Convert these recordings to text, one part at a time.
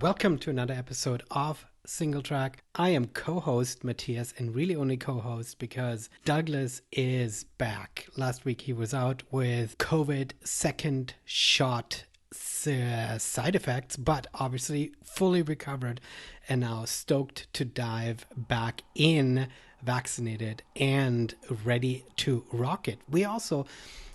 Welcome to another episode of Single Track. I am co-host Matthias, and really only co-host because Douglas is back. Last week he was out with COVID second shot side effects, but obviously fully recovered and now stoked to dive back in, vaccinated and ready to rock it. We also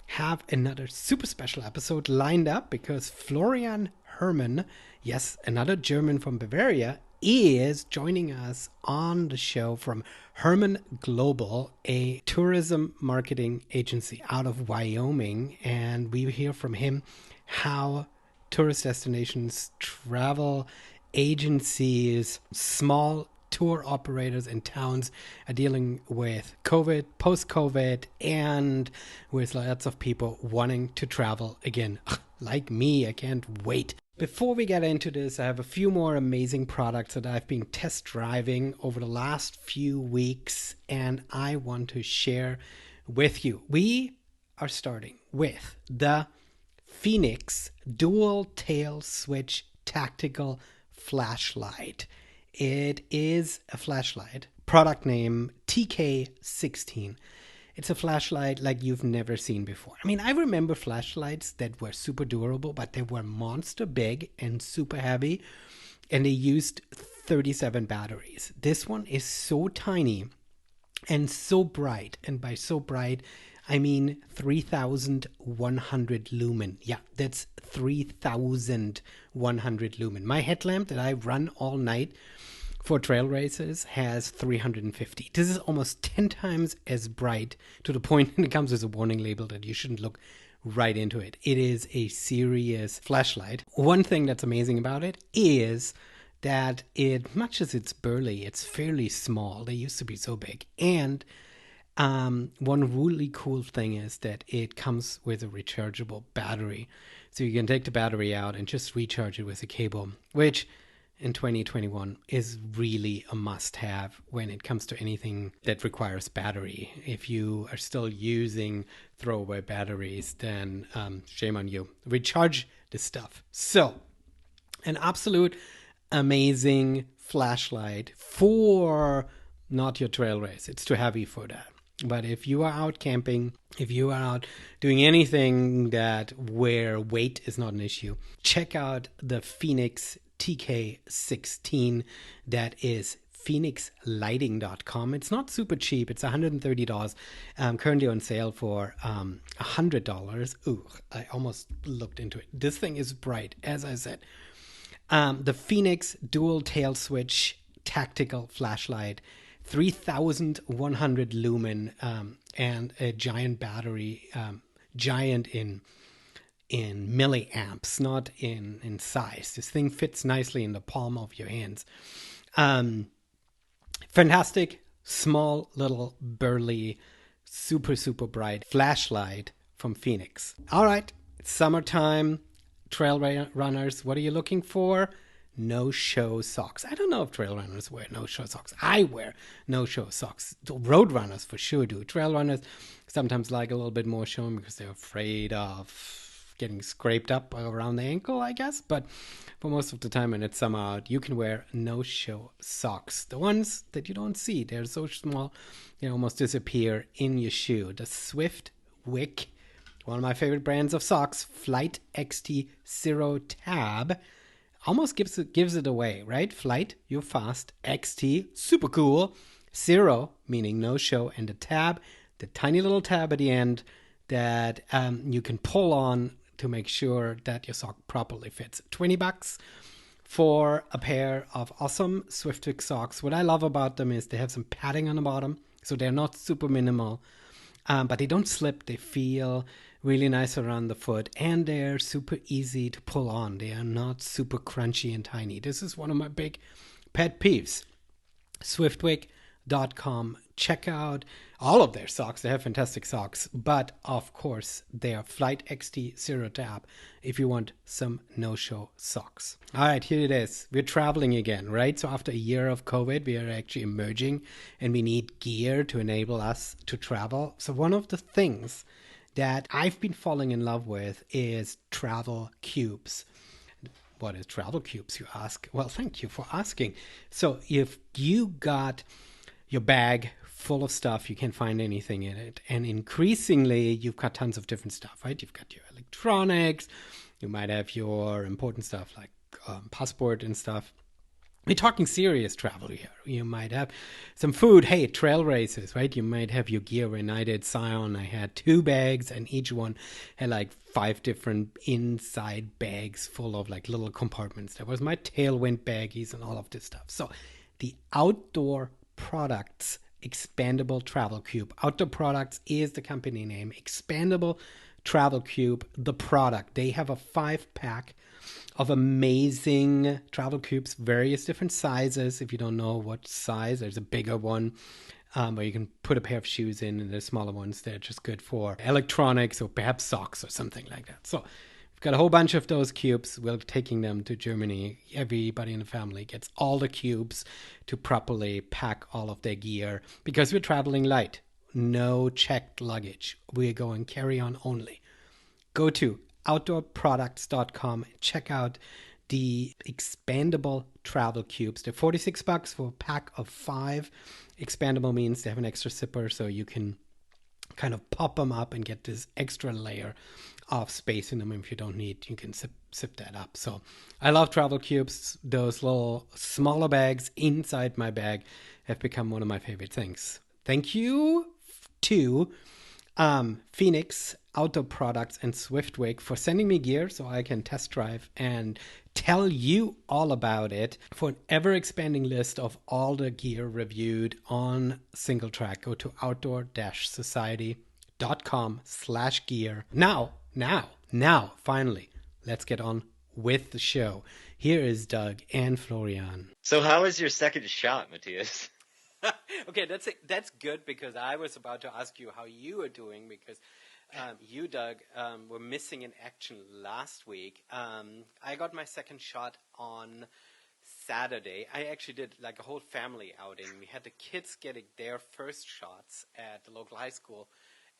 have another super special episode lined up because Florian Herrmann, yes, another German from Bavaria, is joining us on the show from Herrmann Global, a tourism marketing agency out of Wyoming. And we hear from him how tourist destinations, travel agencies, small tour operators in towns are dealing with COVID, post-COVID, and with lots of people wanting to travel again. Like me, I can't wait. Before we get into this, I have a few more amazing products that I've been test driving over the last few weeks, and I want to share with you. We are starting with the Phoenix Dual Tail Switch Tactical Flashlight. It is a flashlight, product name TK16. It's a flashlight like you've never seen before. I mean, I remember flashlights that were super durable, but they were monster big and super heavy, and they used 37 batteries. This one is so tiny and so bright, and by so bright, I mean 3,100 lumen. Yeah, that's 3,100 lumen. My headlamp that I run all night for trail races has 350. This is almost 10 times as bright, to the point when it comes with a warning label that you shouldn't look right into it. It is a serious flashlight. One thing that's amazing about it is that much as it's burly, it's fairly small. They used to be so big. And one really cool thing is that it comes with a rechargeable battery. So you can take the battery out and just recharge it with a cable, which in 2021 is really a must-have when it comes to anything that requires battery. If you are still using throwaway batteries, then shame on you. Recharge this stuff. So, an absolute amazing flashlight for not your trail race. It's too heavy for that. But if you are out camping, if you are out doing anything where weight is not an issue, check out the Phoenix TK16. That is phoenixlighting.com. It's not super cheap. It's $130. Currently on sale for $100. Ooh, I almost looked into it. This thing is bright, as I said. The Phoenix Dual Tail Switch Tactical Flashlight, 3,100 lumen, and a giant battery, giant in milliamps, not in size. This thing fits nicely in the palm of your hands. Fantastic, small, little, burly, super, super bright flashlight from Phoenix. All right, it's summertime. Trail runners, what are you looking for? No-show socks. I don't know if trail runners wear no-show socks. I wear no-show socks. Road runners for sure do. Trail runners sometimes like a little bit more showing because they're afraid of getting scraped up around the ankle, I guess. But for most of the time when it's summer out, you can wear no-show socks. The ones that you don't see, they're so small, they almost disappear in your shoe. The Swift Wick, one of my favorite brands of socks, Flight XT Zero Tab, almost gives it away, right? Flight, you're fast. XT, super cool. Zero, meaning no show. And the tab, the tiny little tab at the end that you can pull on to make sure that your sock properly fits. $20 for a pair of awesome Swiftwick socks. What I love about them is they have some padding on the bottom, so they're not super minimal, but they don't slip. They feel really nice around the foot, and they're super easy to pull on. They are not super crunchy and tiny. This is one of my big pet peeves. Swiftwick.com. Check out all of their socks. They have fantastic socks, but of course, they are Flight XT Zero Tab if you want some no-show socks. All right, here it is. We're traveling again, right? So after a year of COVID, we are actually emerging, and we need gear to enable us to travel. So one of the things that I've been falling in love with is travel cubes. what is travel cubes, you ask? Well, thank you for asking. So if you got your bag full of stuff, you can't find anything in it. And increasingly, you've got tons of different stuff, right? You've got your electronics, you might have your important stuff like passport and stuff. We're talking serious travel here. You might have some food. Hey, trail races, right? You might have your gear. When I did Scion, I had 2 bags, and each one had like 5 different inside bags full of like little compartments. That was my tailwind baggies and all of this stuff. So the Outdoor Products Expandable Travel Cube. Outdoor Products is the company name. Expandable Travel Cube, the product. They have a 5-pack of amazing travel cubes, various different sizes. If you don't know what size, there's a bigger one where you can put a pair of shoes in, and there's smaller ones. They're just good for electronics or perhaps socks or something like that. So we've got a whole bunch of those cubes. We're taking them to Germany. Everybody in the family gets all the cubes to properly pack all of their gear because we're traveling light. No checked luggage. We're going carry-on only. Go to outdoorproducts.com and check out the expandable travel cubes. They're $46 for a pack of 5. Expandable means they have an extra zipper, so you can kind of pop them up and get this extra layer of space in them. If you don't need, you can zip that up. So I love travel cubes. Those little smaller bags inside my bag have become one of my favorite things. Thank you to Phoenix Outdoor Products and Swiftwick for sending me gear so I can test drive and tell you all about it. For an ever-expanding list of all the gear reviewed on Single Track, go to outdoor-society.com/gear. Now, finally, let's get on with the show. Here is Doug and Florian. So how is your second shot, Matthias? Okay, that's good, because I was about to ask you how you are doing, because you, Doug, were missing in action last week. I got my second shot on Saturday. I actually did like a whole family outing. We had the kids getting their first shots at the local high school,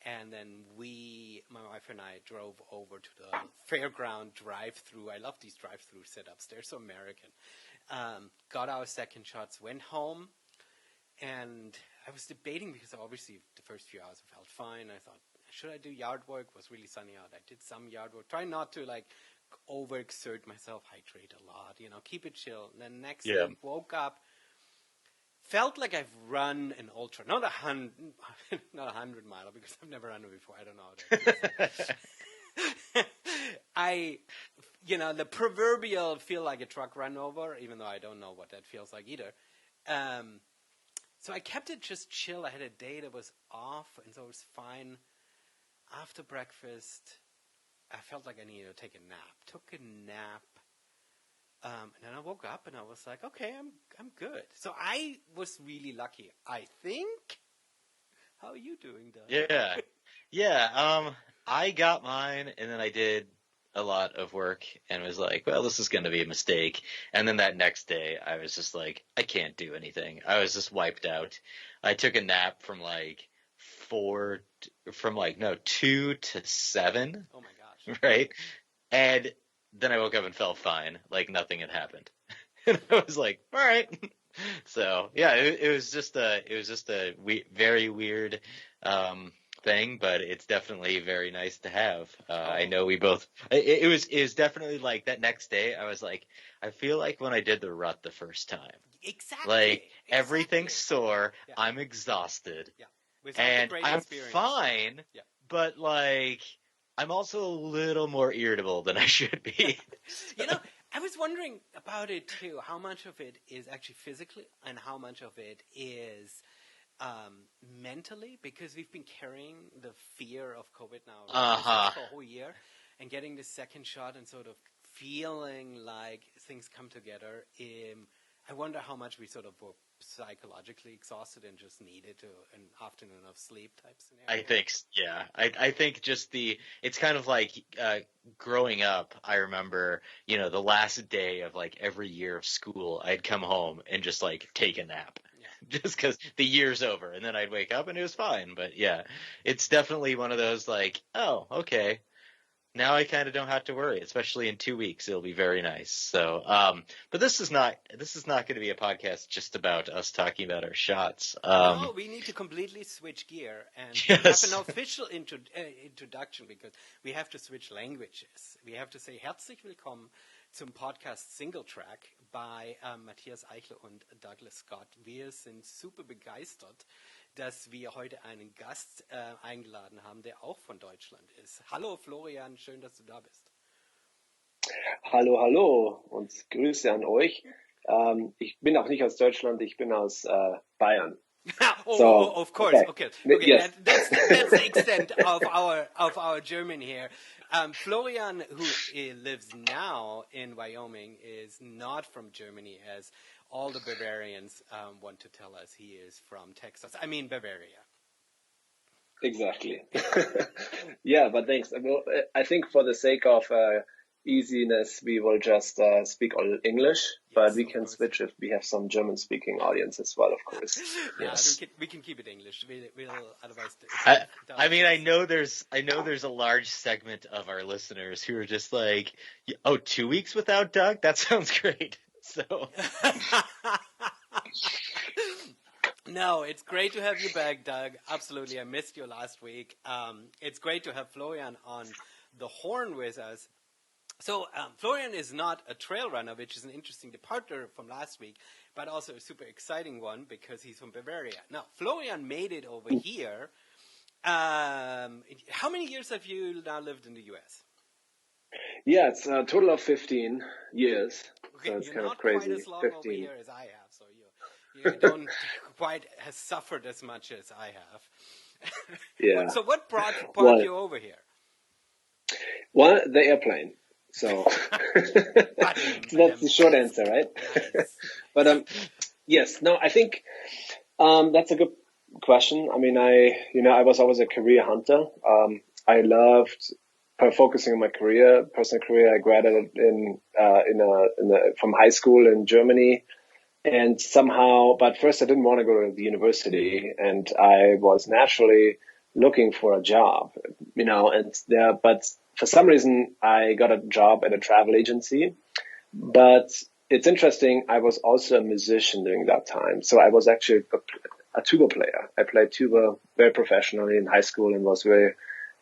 and then my wife and I, drove over to the fairground drive-through. I love these drive-through setups. They're so American. Got our second shots, went home. And I was debating, because obviously the first few hours I felt fine. I thought, should I do yard work? It was really sunny out. I did some yard work. Try not to like overexert myself, hydrate a lot, keep it chill. And then next day, woke up, felt like I've run an ultra, not a 100-miler, because I've never run it before. I don't know how to the proverbial feel like a truck run over, even though I don't know what that feels like either. So I kept it just chill. I had a day that was off, and so it was fine. After breakfast, I felt like I needed to take a nap. Took a nap, and then I woke up, and I was like, okay, I'm good. So I was really lucky, I think. How are you doing, Doug? Yeah. I got mine, and then I did a lot of work and was like, well, this is going to be a mistake. And then that next day I was just like, I can't do anything. I was just wiped out. I took a nap from 2 to 7. Oh my gosh. Right. And then I woke up and felt fine. Like nothing had happened. And I was like, all right. So yeah, it was just a very weird, thing, but it's definitely very nice to have. I know we both. It was definitely like that next day. I was like, I feel like when I did the rut the first time. Exactly. Everything's sore. Yeah. I'm exhausted. Yeah. And I'm fine. Yeah. But I'm also a little more irritable than I should be. I was wondering about it too. How much of it is actually physically, and how much of it is mentally, because we've been carrying the fear of COVID now for a whole year, and getting the second shot and sort of feeling like things come together. I wonder how much we sort of were psychologically exhausted and just needed an afternoon of sleep type scenario. I think just it's kind of like growing up. I remember, the last day of every year of school, I'd come home and just take a nap. Just because the year's over, and then I'd wake up and it was fine. But yeah, it's definitely one of those oh, okay, now I kind of don't have to worry, especially in 2 weeks. It'll be very nice. So, but this is not going to be a podcast just about us talking about our shots. No, we need to completely switch gear and have an Yes. official introduction because we have to switch languages. We have to say herzlich willkommen zum Podcast Single Track bei Matthias Eichler und Douglas Scott. Wir sind super begeistert, dass wir heute einen Gast eingeladen haben, der auch von Deutschland ist. Hallo Florian, schön, dass du da bist. Hallo, hallo und Grüße an euch. Ich bin auch nicht aus Deutschland, ich bin aus Bayern. Of course. Okay. Yes. That's the extent of our German here. Florian, who lives now in Wyoming, is not from Germany, as all the Bavarians want to tell us. He is from Texas. I mean Bavaria. Exactly. Yeah, but thanks. Well, I think for the sake of easiness, we will just speak all English, but we can switch if we have some German-speaking audience as well, of course. Yes. We can keep it English. We'll otherwise. I mean, I know there's a large segment of our listeners who are just like, oh, 2 weeks without Doug? That sounds great. So. No, it's great to have you back, Doug. Absolutely. I missed you last week. It's great to have Florian on the horn with us. So Florian is not a trail runner, which is an interesting departure from last week, but also a super exciting one because he's from Bavaria. Now, Florian made it over here. How many years have you now lived in the U.S.? Yeah, it's a total of 15 years. Okay, so it's you're kind not of crazy. quite as long 15. over here as I have, so you don't quite have suffered as much as I have. Yeah. So what brought you over here? Well, the airplane. So that's the short answer, right? Nice. But yes, no, I think that's a good question. I mean, I was always a career hunter. I loved focusing on my personal career. I graduated from high school in Germany, and somehow, but first I didn't want to go to the university, and I was naturally looking for a job, but for some reason I got a job at a travel agency. But it's interesting, I was also a musician during that time. So I was actually a tuba player. I played tuba very professionally in high school and was very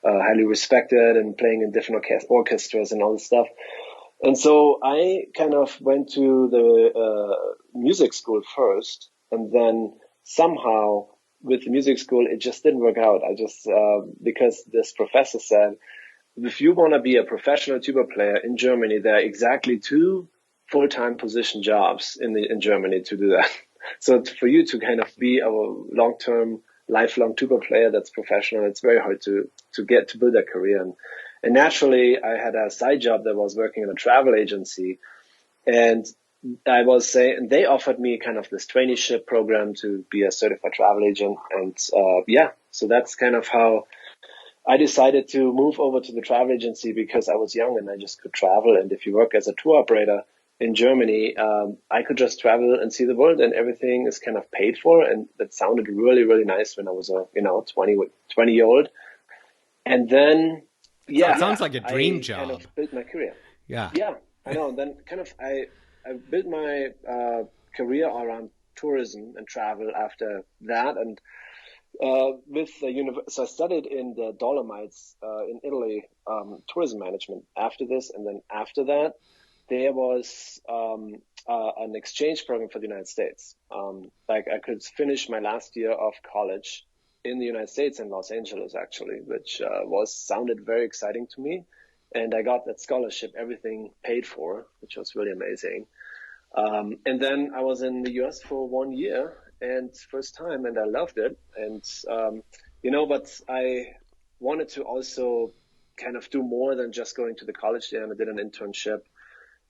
highly respected and playing in different orchestras and all this stuff. And so I kind of went to the music school first, and then somehow with the music school, it just didn't work out. Because this professor said, if you want to be a professional tuba player in Germany, there are exactly 2 full-time position jobs in Germany to do that. So for you to kind of be a long-term, lifelong tuba player that's professional, it's very hard to build a career. And naturally, I had a side job that was working in a travel agency, and they offered me kind of this traineeship program to be a certified travel agent. And so that's kind of how I decided to move over to the travel agency because I was young and I just could travel. And if you work as a tour operator in Germany, I could just travel and see the world, and everything is kind of paid for. And that sounded really, really nice when I was a 20-year-old. And then, it sounds like a dream job. Kind of built my career. Yeah, I know. And then kind of I built my career around tourism and travel after that. And so I studied in the Dolomites in Italy, tourism management after this. And then after that, there was an exchange program for the United States. I could finish my last year of college in the United States, in Los Angeles, actually, which sounded very exciting to me. And I got that scholarship, everything paid for, which was really amazing. And then I was in the US for 1 year, and first time, and I loved it. And, but I wanted to also kind of do more than just going to the college there, and I did an internship.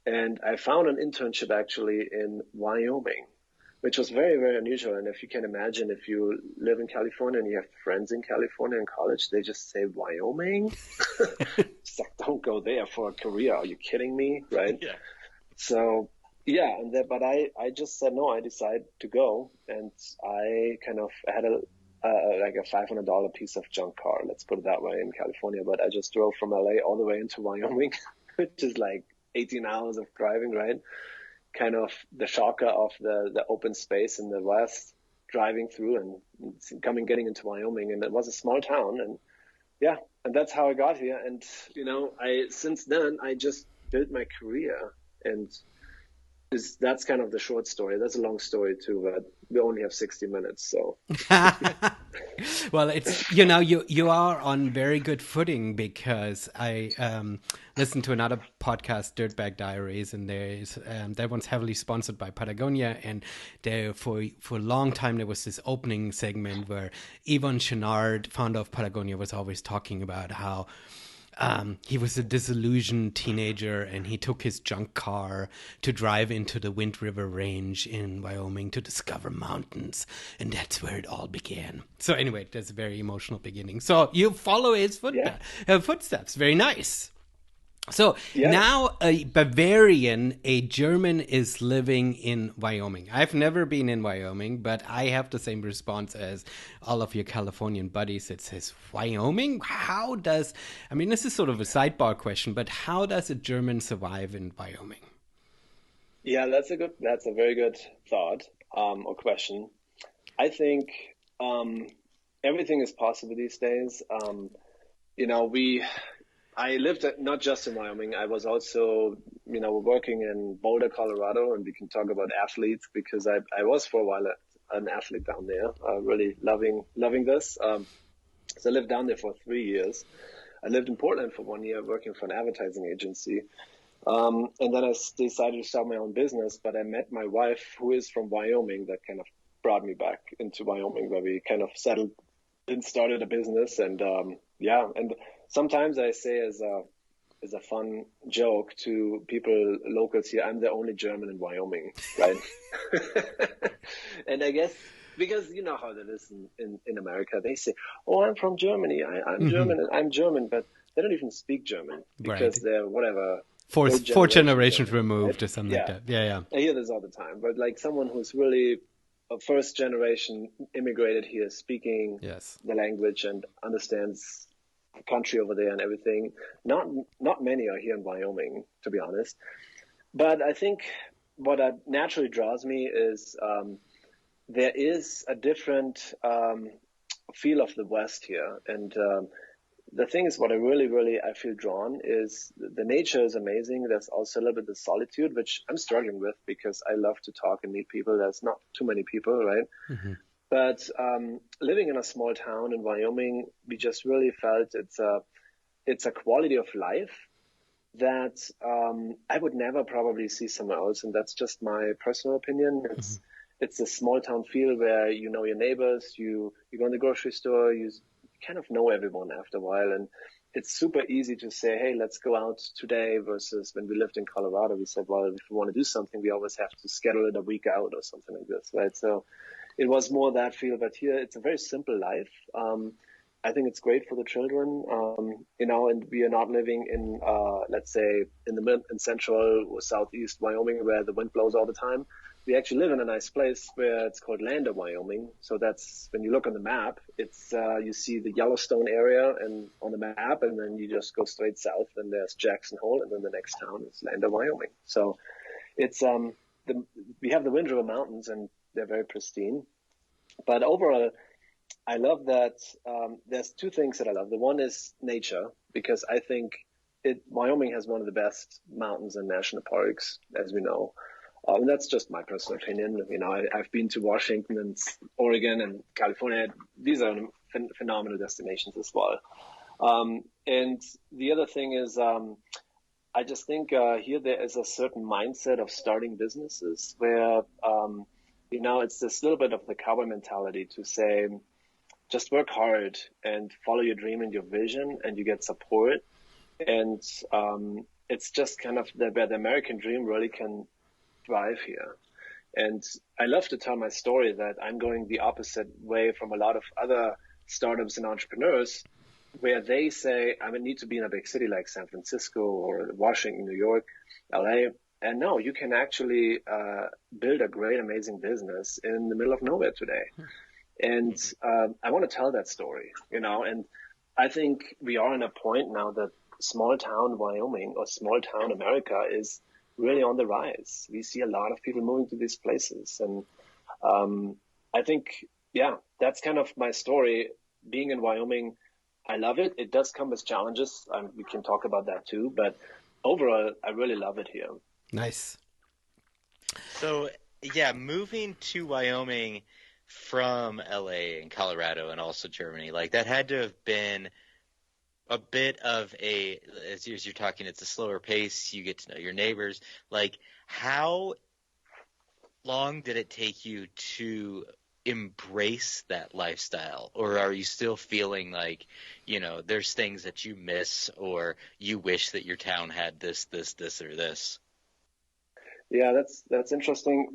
And I found an internship actually in Wyoming, which was very, very unusual. And if you can imagine, if you live in California and you have friends in California in college, they just say, Wyoming? It's like, don't go there for a career. Are you kidding me? Right? Yeah. So, but I just said no. I decided to go, and I kind of had like a $500 piece of junk car, let's put it that way, in California. But I just drove from LA all the way into Wyoming, which is like 18 hours of driving, right? Kind of the shocker of the open space in the West, driving through and getting into Wyoming. And it was a small town. And yeah, and that's how I got here. And, since then, I just built my career. And that's kind of the short story. That's a long story too, but we only have 60 minutes, so. Well, it's you are on very good footing, because I listened to another podcast, Dirtbag Diaries, and that one's heavily sponsored by Patagonia, and there for a long time there was this opening segment where Yvon Chouinard, founder of Patagonia, was always talking about how he was a disillusioned teenager, and he took his junk car to drive into the Wind River Range in Wyoming to discover mountains. And that's where it all began. So anyway, that's a very emotional beginning. So you follow his footsteps. Very nice. So now a Bavarian, a German, is living in Wyoming. I've never been in Wyoming, but I have the same response as all of your Californian buddies. It says, Wyoming? This is sort of a sidebar question, but how does a German survive in Wyoming? Yeah, that's a very good thought or question. I think everything is possible these days. I lived not just in Wyoming. I was also, working in Boulder, Colorado, and we can talk about athletes because I was for a while an athlete down there, really loving this. So I lived down there for 3 years. I lived in Portland for 1 year working for an advertising agency. And then I decided to start my own business, but I met my wife, who is from Wyoming. That kind of brought me back into Wyoming, where we kind of settled and started a business. And and sometimes I say as a fun joke to people, locals here, I'm the only German in Wyoming, right? And I guess because you know how it is in America, they say, "Oh, I'm from Germany. I'm German, and I'm German," but they don't even speak German because they're whatever. Four generations removed, right? Or something like that. Yeah. I hear this all the time. But like someone who's really a first generation immigrated here, speaking the language and understands the country over there and everything. Not many are here in Wyoming, to be honest. But I think what naturally draws me is there is a different feel of the West here, and the thing is, what I really I feel drawn is the nature is amazing. There's also a little bit of solitude, which I'm struggling with because I love to talk and meet people. There's not too many people, right? Mm-hmm. But living in a small town in Wyoming, we just really felt it's a quality of life that I would never probably see somewhere else, and that's just my personal opinion. It's a small town feel where you know your neighbors, you go in the grocery store, you kind of know everyone after a while, and it's super easy to say, hey, let's go out today, versus when we lived in Colorado, we said, well, if we want to do something, we always have to schedule it a week out or something like this, right? So it was more that feel, but here it's a very simple life. I think it's great for the children, and we are not living in, let's say, in central or southeast Wyoming where the wind blows all the time. We actually live in a nice place where it's called Lander, Wyoming. So that's, when you look on the map, it's you see the Yellowstone area and on the map, and then you just go straight south, and there's Jackson Hole, and then the next town is Lander, Wyoming. So it's we have the Wind River Mountains, and they're very pristine. But overall, I love that there's two things that I love. The one is nature, because I think Wyoming has one of the best mountains and national parks, as we know. And that's just my personal opinion. I've been to Washington and Oregon and California. These are phenomenal destinations as well. And the other thing is, I just think here there is a certain mindset of starting businesses where, it's this little bit of the cowboy mentality to say, just work hard and follow your dream and your vision, and you get support. And it's just kind of where the American dream really can thrive here. And I love to tell my story that I'm going the opposite way from a lot of other startups and entrepreneurs, where they say, I would need to be in a big city like San Francisco or Washington, New York, LA. And no, you can actually build a great, amazing business in the middle of nowhere today. And I want to tell that story, and I think we are in a point now that small town Wyoming or small town America is really on the rise. We see a lot of people moving to these places. And I think, that's kind of my story. Being in Wyoming, I love it. It does come with challenges. We can talk about that too. But overall, I really love it here. Nice. So, moving to Wyoming from LA and Colorado and also Germany, like that had to have been a bit of as you're talking, it's a slower pace. You get to know your neighbors. Like, how long did it take you to embrace that lifestyle? Or are you still feeling like, there's things that you miss or you wish that your town had this, or this? Yeah, that's interesting.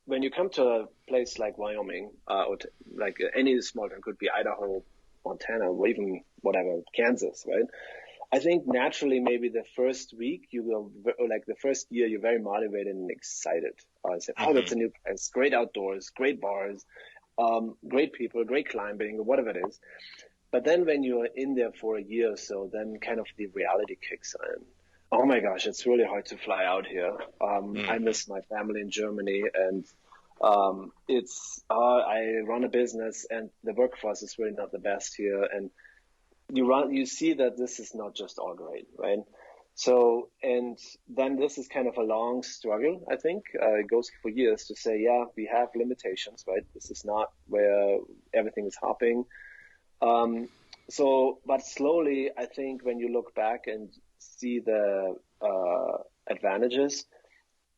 When you come to a place like Wyoming, like any small town, could be Idaho, Montana, or even whatever, Kansas, right? I think naturally, maybe the first week like the first year, you're very motivated and excited. Say, that's a new place, great outdoors, great bars, great people, great climbing, whatever it is. But then when you're in there for a year or so, then kind of the reality kicks in. Oh my gosh, it's really hard to fly out here. I miss my family in Germany, and I run a business, and the workforce is really not the best here. And you see that this is not just all great, right? So, and then this is kind of a long struggle, I think. It goes for years to say, we have limitations, right? This is not where everything is hopping. But slowly, I think when you look back and see the advantages,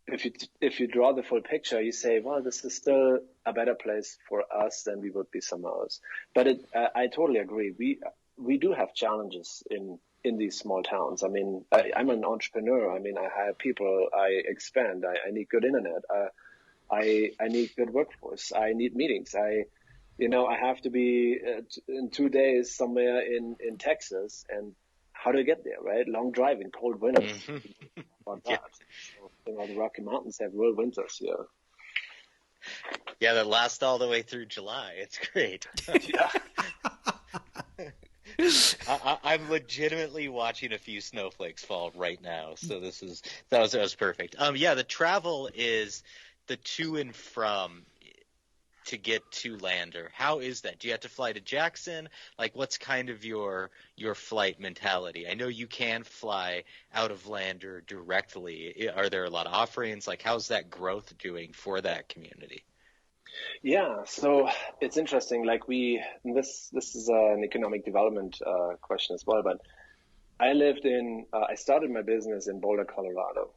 if you draw the full picture, you say, well, this is still a better place for us than we would be somewhere else. But I totally agree. We do have challenges in these small towns. I mean, I'm an entrepreneur. I mean, I hire people, I expand, I need good internet. I need good workforce. I need meetings. I have to be in 2 days somewhere in Texas, and how do I get there, right? Long driving, cold winters. Yeah. So, the Rocky Mountains have real winters here. Yeah, that last all the way through July. It's great. Yeah. I'm legitimately watching a few snowflakes fall right now, so that was perfect. The travel is the to and from to get to Lander. How is that? Do you have to fly to Jackson? Like, what's kind of your flight mentality? I know you can fly out of Lander directly. Are there a lot of offerings? Like, how's that growth doing for that community? Yeah, so it's interesting. Like this is an economic development question as well. But I started my business in Boulder, Colorado,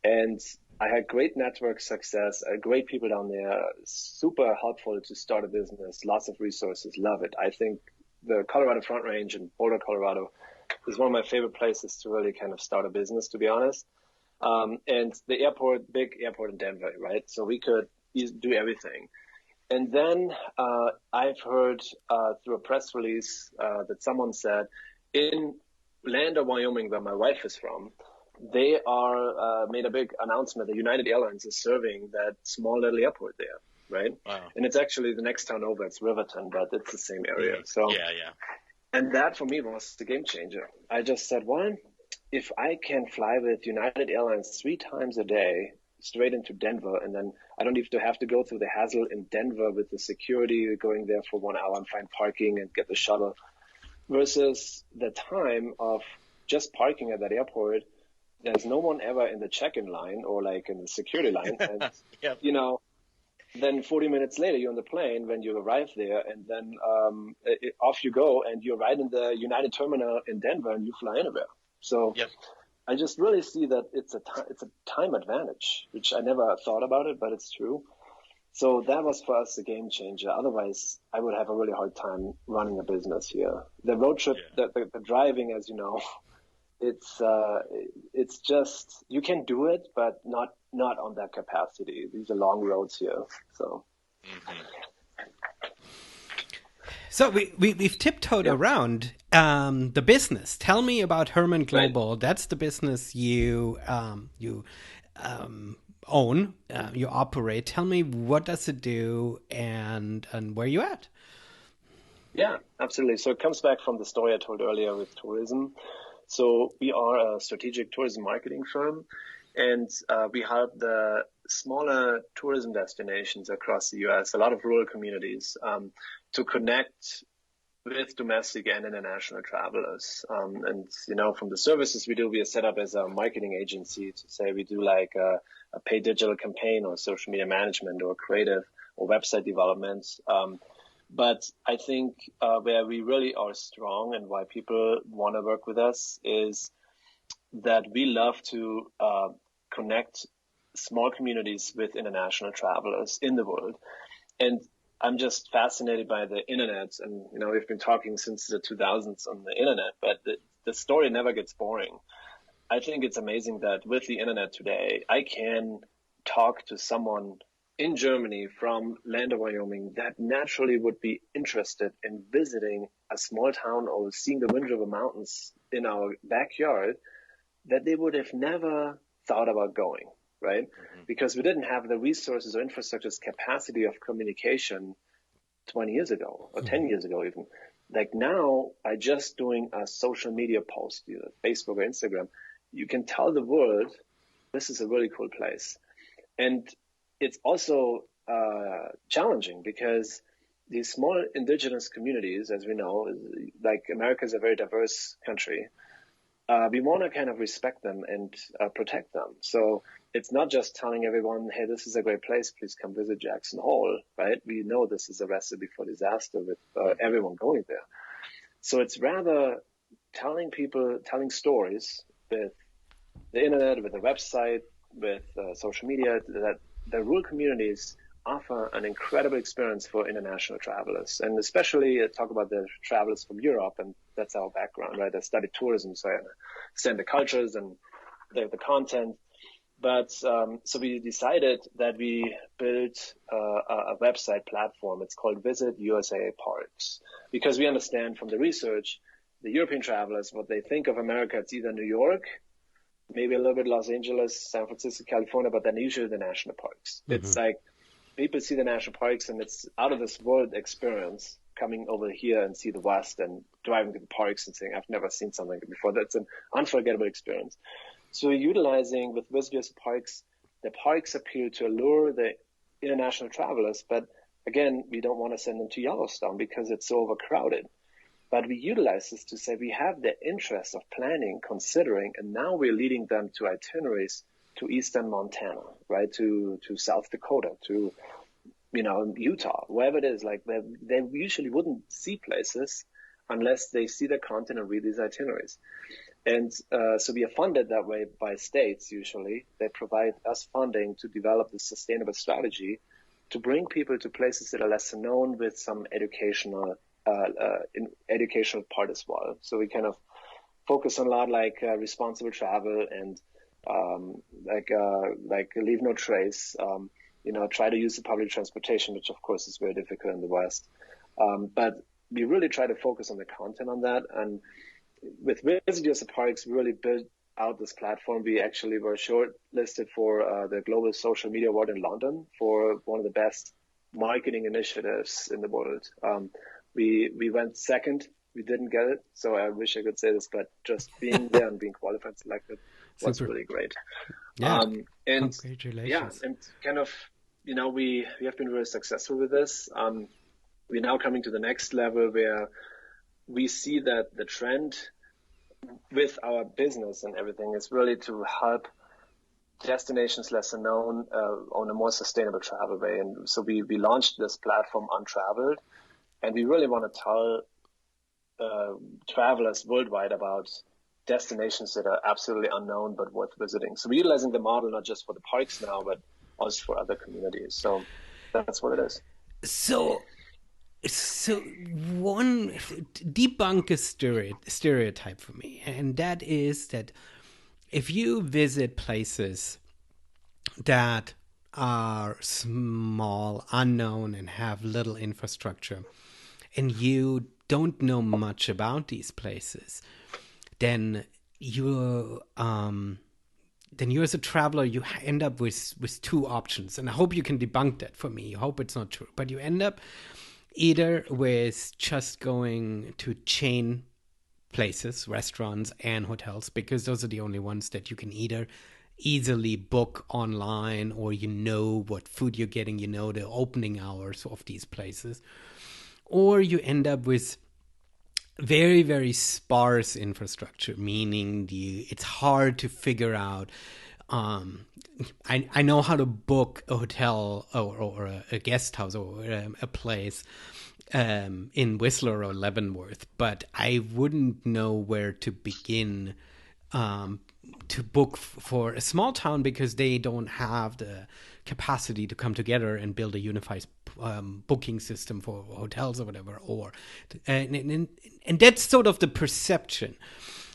and I had great network success, great people down there, super helpful to start a business, lots of resources, love it. I think the Colorado Front Range in Boulder, Colorado is one of my favorite places to really kind of start a business, to be honest. And the big airport in Denver, right? So we could do everything. And then I've heard through a press release that someone said in Lander, Wyoming, where my wife is from, they are made a big announcement that United Airlines is serving that small little airport there, right? Wow. And it's actually the next town over. It's Riverton, but it's the same area. So yeah. And that for me was the game changer. I just said, well, if I can fly with United Airlines 3 times a day straight into Denver, and then I don't even have to go through the hassle in Denver with the security going there for 1 hour and find parking and get the shuttle, versus the time of just parking at that airport. There's no one ever in the check-in line or like in the security line. And, Yep. Then 40 minutes later, you're on the plane when you arrive there, and then off you go, and you're right in the United terminal in Denver, and you fly anywhere. So Yep. I just really see that it's a time advantage, which I never thought about it, but it's true. So that was for us a game changer. Otherwise, I would have a really hard time running a business here. The road trip, the driving, as you know, it's just, you can do it, but not on that capacity. These are long roads here. So. So we've tiptoed around the business. Tell me about Herrmann Global. Right. That's the business you own, you operate. Tell me, what does it do, and where you at? Yeah, absolutely. So it comes back from the story I told earlier with tourism. So we are a strategic tourism marketing firm, and we help the smaller tourism destinations across the US, a lot of rural communities, to connect with domestic and international travelers. And, from the services we do, we are set up as a marketing agency to say we do like a paid digital campaign or social media management or creative or website development. But I think where we really are strong and why people want to work with us is that we love to connect small communities with international travelers in the world. And I'm just fascinated by the internet. And, we've been talking since the 2000s on the internet, but the story never gets boring. I think it's amazing that with the internet today, I can talk to someone in Germany from land of Wyoming that naturally would be interested in visiting a small town or seeing the Wind River Mountains in our backyard that they would have never thought about going, right? Mm-hmm. Because we didn't have the resources or infrastructure's capacity of communication 20 years ago or 10 years ago even. Like now, by just doing a social media post, Facebook or Instagram, you can tell the world, this is a really cool place. And it's also challenging because these small indigenous communities, as we know, like America is a very diverse country. We want to kind of respect them and protect them. So it's not just telling everyone, hey, this is a great place, please come visit Jackson Hole, right? We know this is a recipe for disaster with everyone going there. So it's rather telling stories with the internet, with the website, with social media, that the rural communities offer an incredible experience for international travelers, and especially talk about the travelers from Europe, and that's our background, right? I studied tourism, so I understand the cultures and the content. But so we decided that we built a website platform. It's called Visit USA Parks, because we understand from the research, the European travelers, what they think of America, it's either New York, maybe a little bit Los Angeles, San Francisco, California, but then usually the national parks. Mm-hmm. It's like people see the national parks and it's out of this world experience coming over here and see the West and driving to the parks and saying, I've never seen something before. That's an unforgettable experience. So we're utilizing with Visitors Parks, the parks appeal to allure the international travelers. But again, we don't want to send them to Yellowstone because it's so overcrowded. But we utilize this to say we have the interest of planning, considering, and now we're leading them to itineraries to eastern Montana, right, to South Dakota, to, Utah, wherever it is. Like they usually wouldn't see places unless they see the content and read these itineraries. And so we are funded that way by states usually. They provide us funding to develop this sustainable strategy to bring people to places that are lesser known with some educational part as well. So we kind of focus on a lot like responsible travel and like leave no trace. Try to use the public transportation, which of course is very difficult in the West. But we really try to focus on the content on that. And with Visitors Parks, we really built out this platform. We actually were shortlisted for the Global Social Media Award in London for one of the best marketing initiatives in the world. We went second. We didn't get it, so I wish I could say this, but just being there and being qualified, selected was really great. Yeah, and congratulations. Yeah, and kind of, we have been very successful with this. We're now coming to the next level where we see that the trend with our business and everything is really to help destinations lesser known on a more sustainable travel way. And so we launched this platform Untraveled, and we really want to tell travelers worldwide about destinations that are absolutely unknown but worth visiting. So we're utilizing the model not just for the parks now, but also for other communities. So that's what it is. So one debunk a stereotype for me, and that is that if you visit places that are small, unknown, and have little infrastructure, and you don't know much about these places, then then you as a traveler, you end up with two options. And I hope you can debunk that for me. I hope it's not true. But you end up either with just going to chain places, restaurants and hotels, because those are the only ones that you can either easily book online, or you know what food you're getting, you know the opening hours of these places. Or you end up with very, very sparse infrastructure, meaning it's hard to figure out. I know how to book a hotel or a guest house or a place in Whistler or Leavenworth, but I wouldn't know where to begin to book for a small town, because they don't have the capacity to come together and build a unified booking system for hotels or whatever. And that's sort of the perception.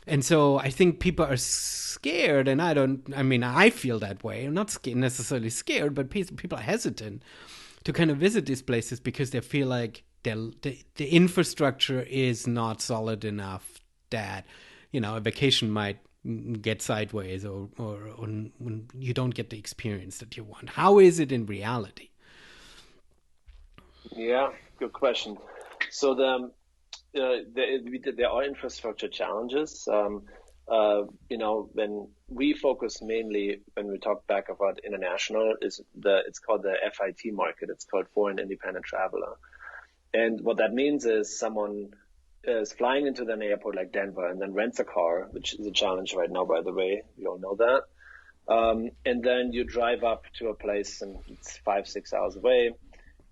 And so I think people are scared, and I feel that way. I'm not necessarily scared, but people are hesitant to kind of visit these places because they feel like the infrastructure is not solid enough that, a vacation might get sideways, or you don't get the experience that you want. How is it in reality? Yeah, good question. So there are infrastructure challenges. When we focus mainly, when we talk back about international, it's called the FIT market. It's called Foreign Independent Traveler. And what that means is someone is flying into an airport like Denver and then rents a car, which is a challenge right now, by the way. We all know that. And then you drive up to a place and it's 5-6 hours away.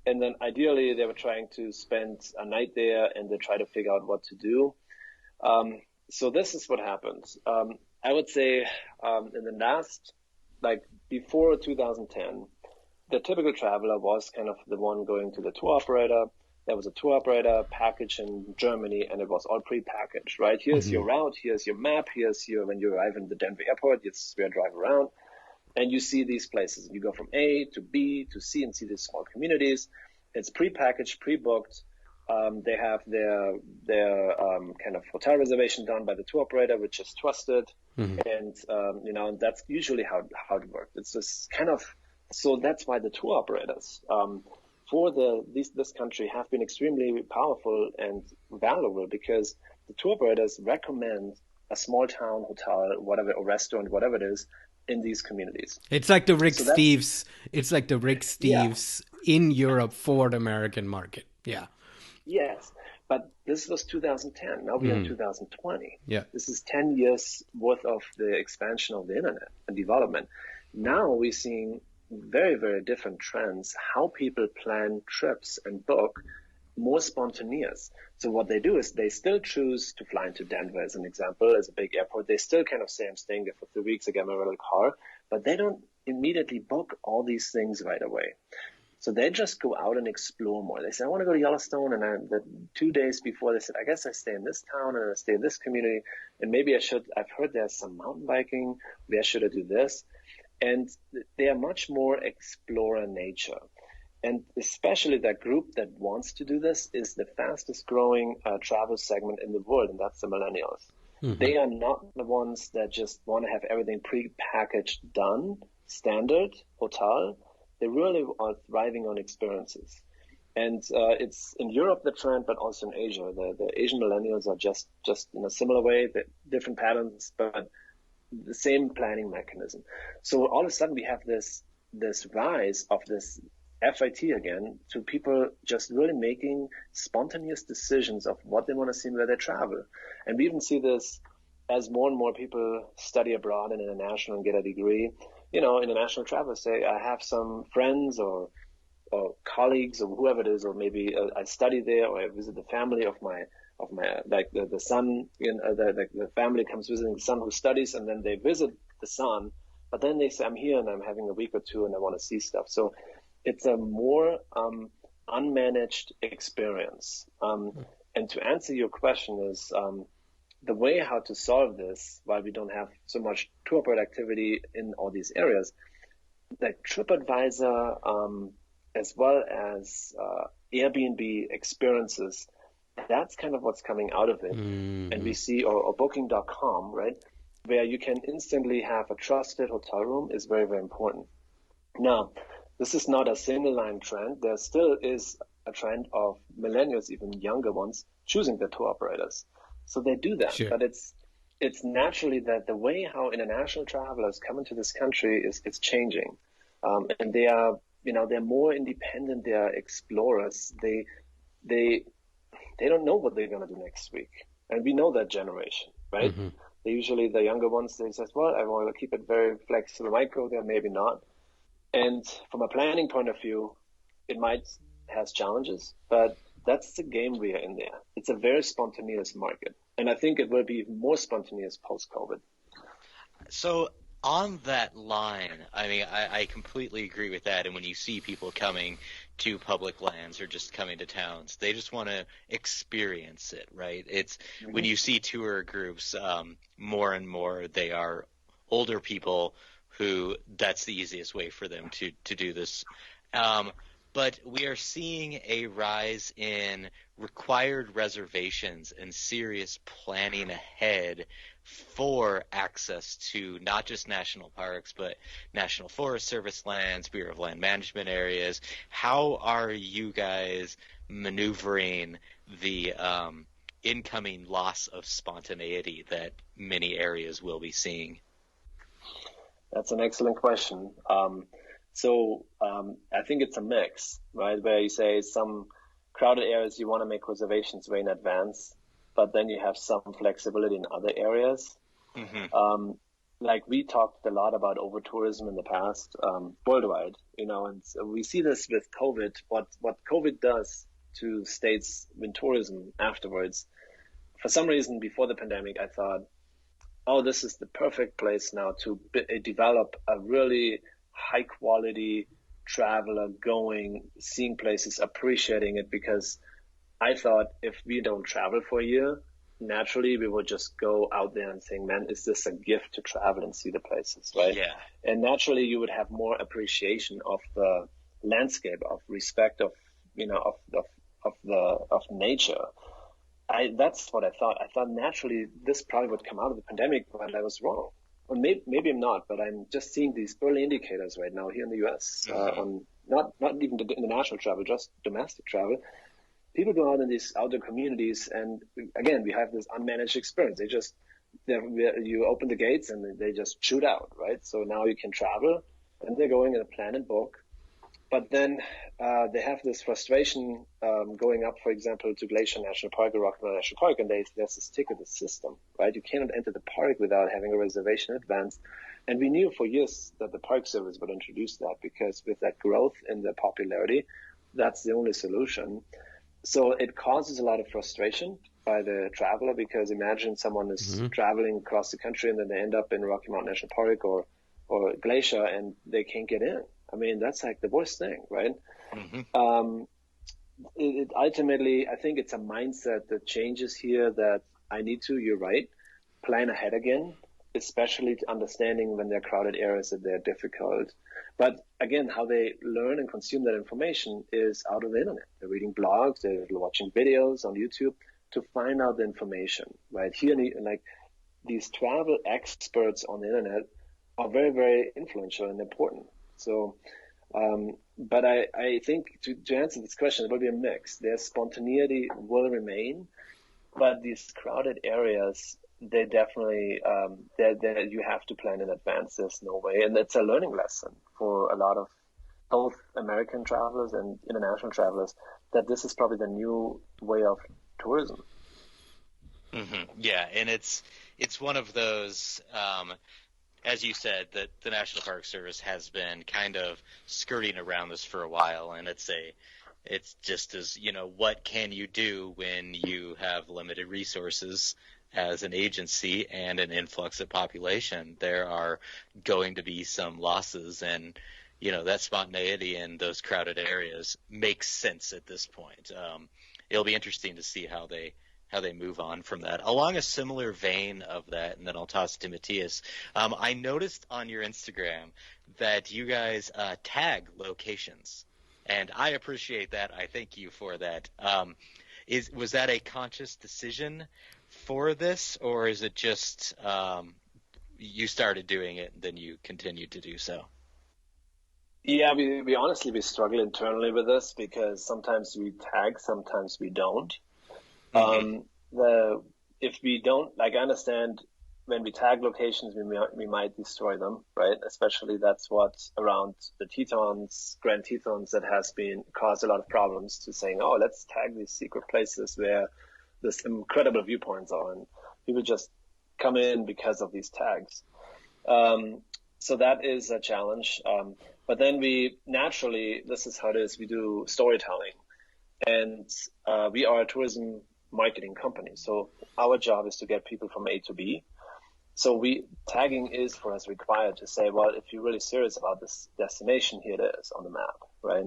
And then ideally they were trying to spend a night there and they try to figure out what to do. So this is what happens. I would say in the last, before 2010, the typical traveler was kind of the one going to the tour operator. There was a tour operator package in Germany, and it was all pre-packaged, right? Here's your route, here's your map, when you arrive in the Denver airport, it's where you drive around, and you see these places. You go from A to B to C and see these small communities. It's pre-packaged, pre-booked. They have their kind of hotel reservation done by the tour operator, which is trusted, and and that's usually how it works. It's just kind of, so that's why the tour operators for this country have been extremely powerful and valuable, because the tour operators recommend a small town hotel, whatever, or restaurant, whatever it is, in these communities. It's like the Rick Steves. It's like the Rick Steves in Europe for the American market. Yeah. Yes, but this was 2010. Now we are 2020. Yeah. This is 10 years worth of the expansion of the internet and development. Now we're seeing very, very different trends, how people plan trips and book, more spontaneous. So what they do is they still choose to fly into Denver, as an example, as a big airport. They still kind of say, I'm staying there for 3 weeks, I get my rental car, but they don't immediately book all these things right away. So they just go out and explore more. They say, I want to go to Yellowstone. And the 2 days before, they said, I guess I stay in this town and I stay in this community. And maybe I've heard there's some mountain biking. Where should I do this? And they are much more explorer nature. And especially that group that wants to do this is the fastest growing travel segment in the world. And that's the millennials. They are not the ones that just want to have everything pre-packaged, done, standard, hotel. They really are thriving on experiences. And it's in Europe, the trend, but also in Asia. The Asian millennials are just in a similar way, different patterns, but the same planning mechanism. So all of a sudden we have this rise of this FIT again, to people just really making spontaneous decisions of what they want to see and where they travel. And we even see this as more and more people study abroad and international and get a degree. International travelers say, I have some friends or colleagues or whoever it is, or maybe I study there, or I visit the family of my like the son, the family comes visiting the son who studies, and then they visit the son, but then they say, I'm here and I'm having a week or two and I want to see stuff. So it's a more unmanaged experience. And to answer your question is, the way how to solve this, while we don't have so much tour operator activity in all these areas, like TripAdvisor, as well as Airbnb experiences, that's kind of what's coming out of it. And we see, or Booking.com, right? where you can instantly have a trusted hotel room is very, very important. Now, this is not a single line trend. There still is a trend of millennials, even younger ones, choosing the tour operators. So they do that, Sure. but it's naturally that the way how international travelers come into this country is changing, and they are they're more independent. They are explorers. They don't know what they're going to do next week, and we know that generation, right? Mm-hmm. They usually the younger ones. They says, well, I want to keep it very flexible. Might go there, maybe not. And from a planning point of view, it might has challenges, but that's the game we are in there. It's a very spontaneous market. And I think it will be even more spontaneous post-COVID. So on that line, I mean, I completely agree with that. And when you see people coming to public lands or just coming to towns, they just want to experience it, right? It's when you see tour groups, more and more they are older people who that's the easiest way for them to do this. But we are seeing a rise in required reservations and serious planning ahead for access to not just national parks, but National Forest Service lands, Bureau of Land Management areas. How are you guys maneuvering the incoming loss of spontaneity that many areas will be seeing? That's an excellent question. I think it's a mix, right? Where you say some crowded areas you want to make reservations way in advance, but then you have some flexibility in other areas. Mm-hmm. Like we talked a lot about over tourism in the past, worldwide, and so we see this with COVID. What COVID does to states in tourism afterwards. For some reason, before the pandemic, I thought, oh, this is the perfect place now to develop a really high quality traveler going, seeing places, appreciating it, because I thought if we don't travel for a year, naturally we would just go out there and saying, man, is this a gift to travel and see the places, right? Yeah. And naturally you would have more appreciation of the landscape, of respect of, of nature. That's what I thought. I thought naturally this probably would come out of the pandemic, but I was wrong. Or maybe I'm not, but I'm just seeing these early indicators right now here in the US, on not even the international travel, just domestic travel. People go out in these outdoor communities, and again, we have this unmanaged experience. You open the gates and they just shoot out, right? So now you can travel, and they're going in a plan and book. But then they have this frustration going up, for example, to Glacier National Park or Rocky Mountain National Park, and there's this ticketed system, right? You cannot enter the park without having a reservation in advance. And we knew for years that the Park Service would introduce that, because with that growth in the popularity, that's the only solution. So it causes a lot of frustration by the traveler, because imagine someone is traveling across the country and then they end up in Rocky Mountain National Park or Glacier and they can't get in. I mean, that's like the worst thing, right? Mm-hmm. Ultimately, I think it's a mindset that changes here, that I need to, you're right, plan ahead again, especially understanding when they're crowded areas that they're difficult. But again, how they learn and consume that information is out of the internet. They're reading blogs, they're watching videos on YouTube to find out the information, right? Here, like these travel experts on the internet are very, very influential and important. So, but I think to answer this question, it will be a mix. Their spontaneity will remain, but these crowded areas, they definitely, you have to plan in advance. There's no way. And it's a learning lesson for a lot of both American travelers and international travelers, that this is probably the new way of tourism. Mm-hmm. Yeah. And it's one of those, as you said, that the National Park Service has been kind of skirting around this for a while, and it's just as, what can you do when you have limited resources as an agency and an influx of population? There are going to be some losses, and that spontaneity in those crowded areas makes sense at this point. It'll be interesting to see how they move on from that. Along a similar vein of that, and then I'll toss it to Matthias, I noticed on your Instagram that you guys tag locations, and I appreciate that. I thank you for that. Was that a conscious decision for this, or is it just you started doing it and then you continued to do so? Yeah, we honestly we struggle internally with this because sometimes we tag, sometimes we don't. Mm-hmm. The if we don't, like, I understand when we tag locations, we might destroy them, right? Especially that's what around the Tetons, Grand Tetons, that has been caused a lot of problems to saying, oh, let's tag these secret places where this incredible viewpoints are, and people just come in because of these tags. So that is a challenge. But then we naturally, this is how it is, we do storytelling. And we are a tourism marketing company. So our job is to get people from A to B. So tagging is for us required to say, well, if you're really serious about this destination, here it is on the map, right?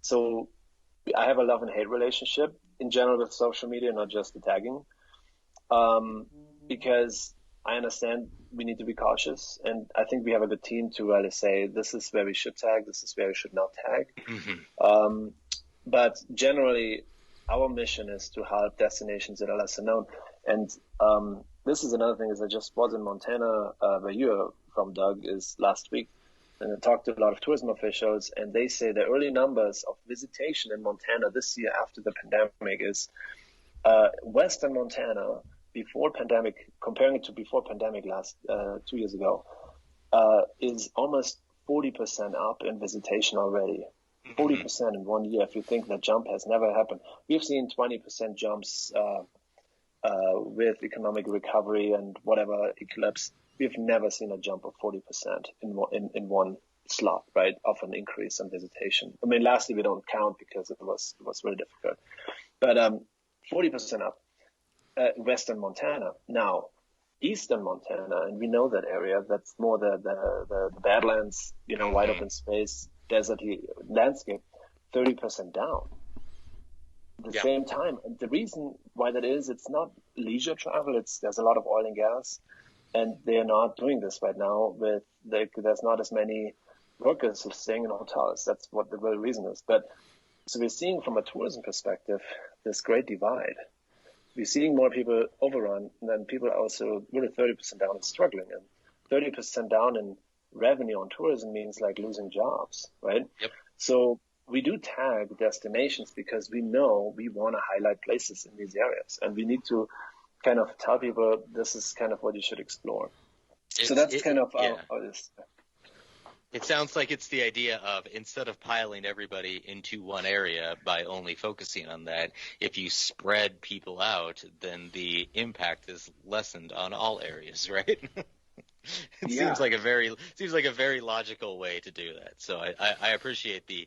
So I have a love and hate relationship in general with social media, not just the tagging, because I understand we need to be cautious, and I think we have a good team to really say this is where we should tag, this is where we should not tag. Mm-hmm. But generally, our mission is to help destinations that are lesser known. And this is another thing, is I just was in Montana, where you're from, Doug, is last week. And I talked to a lot of tourism officials, and they say the early numbers of visitation in Montana this year after the pandemic is Western Montana before pandemic, comparing it to before pandemic last 2 years ago, is almost 40% up in visitation already. 40% in 1 year. If you think that jump has never happened, we've seen 20% jumps with economic recovery and whatever eclipse. We've never seen a jump of 40% in one slot, right, of an increase in visitation. I mean, lastly, we don't count because it was really difficult, but 40% up. Western Montana. Now, Eastern Montana, and we know that area, that's more the Badlands, wide open space, deserty landscape, 30% down. At the same time, the reason why that is, it's not leisure travel. There's a lot of oil and gas, and they're not doing this right now. There's not as many workers who are staying in hotels. That's what the real reason is. But so we're seeing from a tourism perspective this great divide. We're seeing more people overrun, and then people are also really 30% down and struggling. And 30% down in revenue on tourism means like losing jobs, right? Yep. So we do tag destinations because we know we want to highlight places in these areas, and we need to kind of tell people this is kind of what you should explore. So that's kind of how it is. It sounds like it's the idea of, instead of piling everybody into one area by only focusing on that, if you spread people out, then the impact is lessened on all areas, right? It seems like a very logical way to do that. So I appreciate the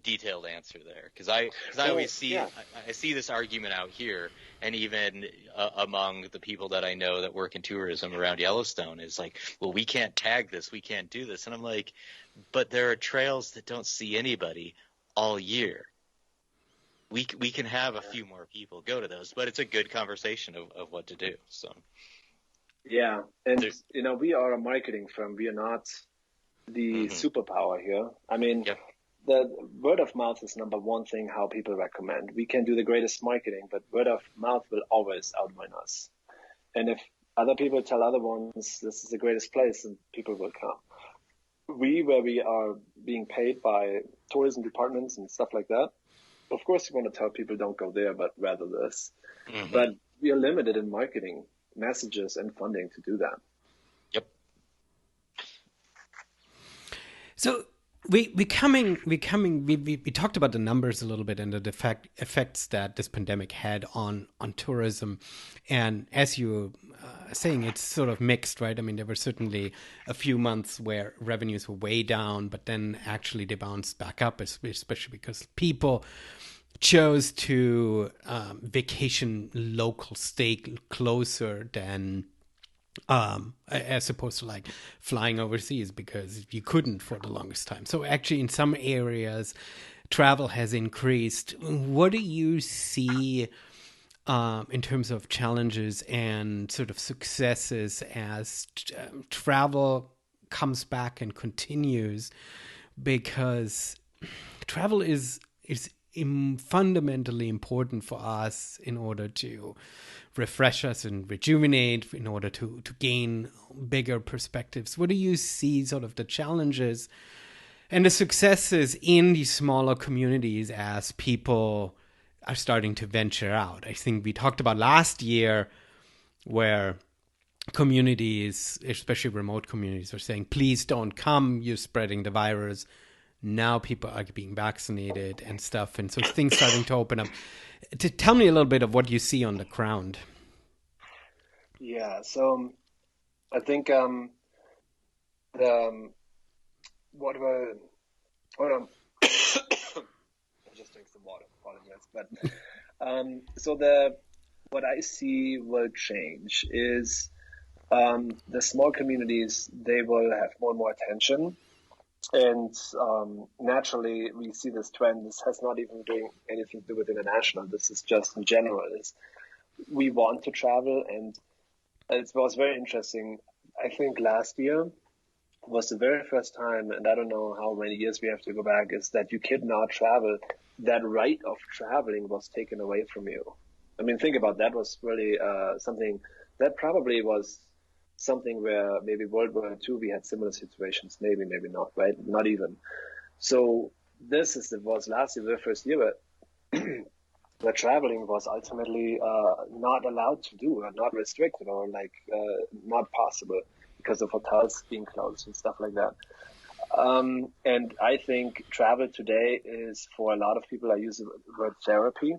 detailed answer there, because I always see I see this argument out here, and even among the people that I know that work in tourism around Yellowstone, is like, well, we can't tag this, we can't do this, and I'm like, but there are trails that don't see anybody all year. We can have a few more people go to those, but it's a good conversation of what to do. So yeah, and we are a marketing firm. We are not the superpower here. I mean. Yep. The word of mouth is number one thing how people recommend. We can do the greatest marketing, but word of mouth will always outwin us. And if other people tell other ones this is the greatest place, then people will come. Where we are being paid by tourism departments and stuff like that, of course we want to tell people don't go there, but rather this. But we are limited in marketing messages and funding to do that. Yep. So we talked about the numbers a little bit and the effects that this pandemic had on tourism, and as you saying, it's sort of mixed, right? I mean, there were certainly a few months where revenues were way down, but then actually they bounced back up, especially because people chose to vacation local, stay closer than as opposed to like flying overseas, because you couldn't for the longest time. So actually in some areas travel has increased. What do you see in terms of challenges and sort of successes as travel comes back and continues? Because travel is fundamentally important for us in order to refresh us and rejuvenate, in order to gain bigger perspectives. What do you see sort of the challenges and the successes in these smaller communities as people are starting to venture out? I think we talked about last year where communities, especially remote communities, are saying, please don't come, you're spreading the virus. Now people are being vaccinated and stuff. And so things starting to open up. Tell me a little bit of what you see on the ground. Yeah, so I think the what were hold on, I just drink some water. Apologize, but so the what I see will change is the small communities, they will have more and more attention. And naturally, we see this trend. This has not even doing anything to do with international. This is just in general. We want to travel, and it was very interesting. I think last year was the very first time, and I don't know how many years we have to go back, is that you could not travel. That right of traveling was taken away from you. I mean, think about that. Was really something that probably was something where maybe World War II we had similar situations, maybe not, right? Not even. So this was last year, the first year where traveling was ultimately not allowed to do, or not restricted, or not possible because of hotels being closed and stuff like that. And I think travel today is, for a lot of people, I use the word therapy.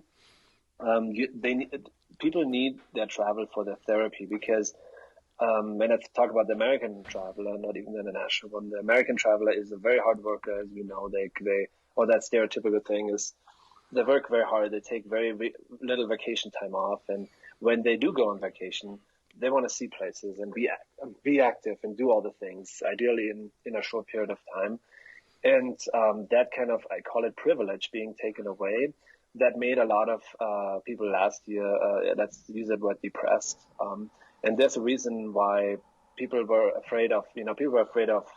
People need their travel for their therapy, because when I talk about the American traveler, not even the international one, the American traveler is a very hard worker, as we know. Or that stereotypical thing is, they work very hard. They take very little vacation time off, and when they do go on vacation, they want to see places and be active and do all the things, ideally in a short period of time. And that kind of, I call it privilege, being taken away, that made a lot of people last year, let's use that word, depressed. And there's a reason why people were afraid of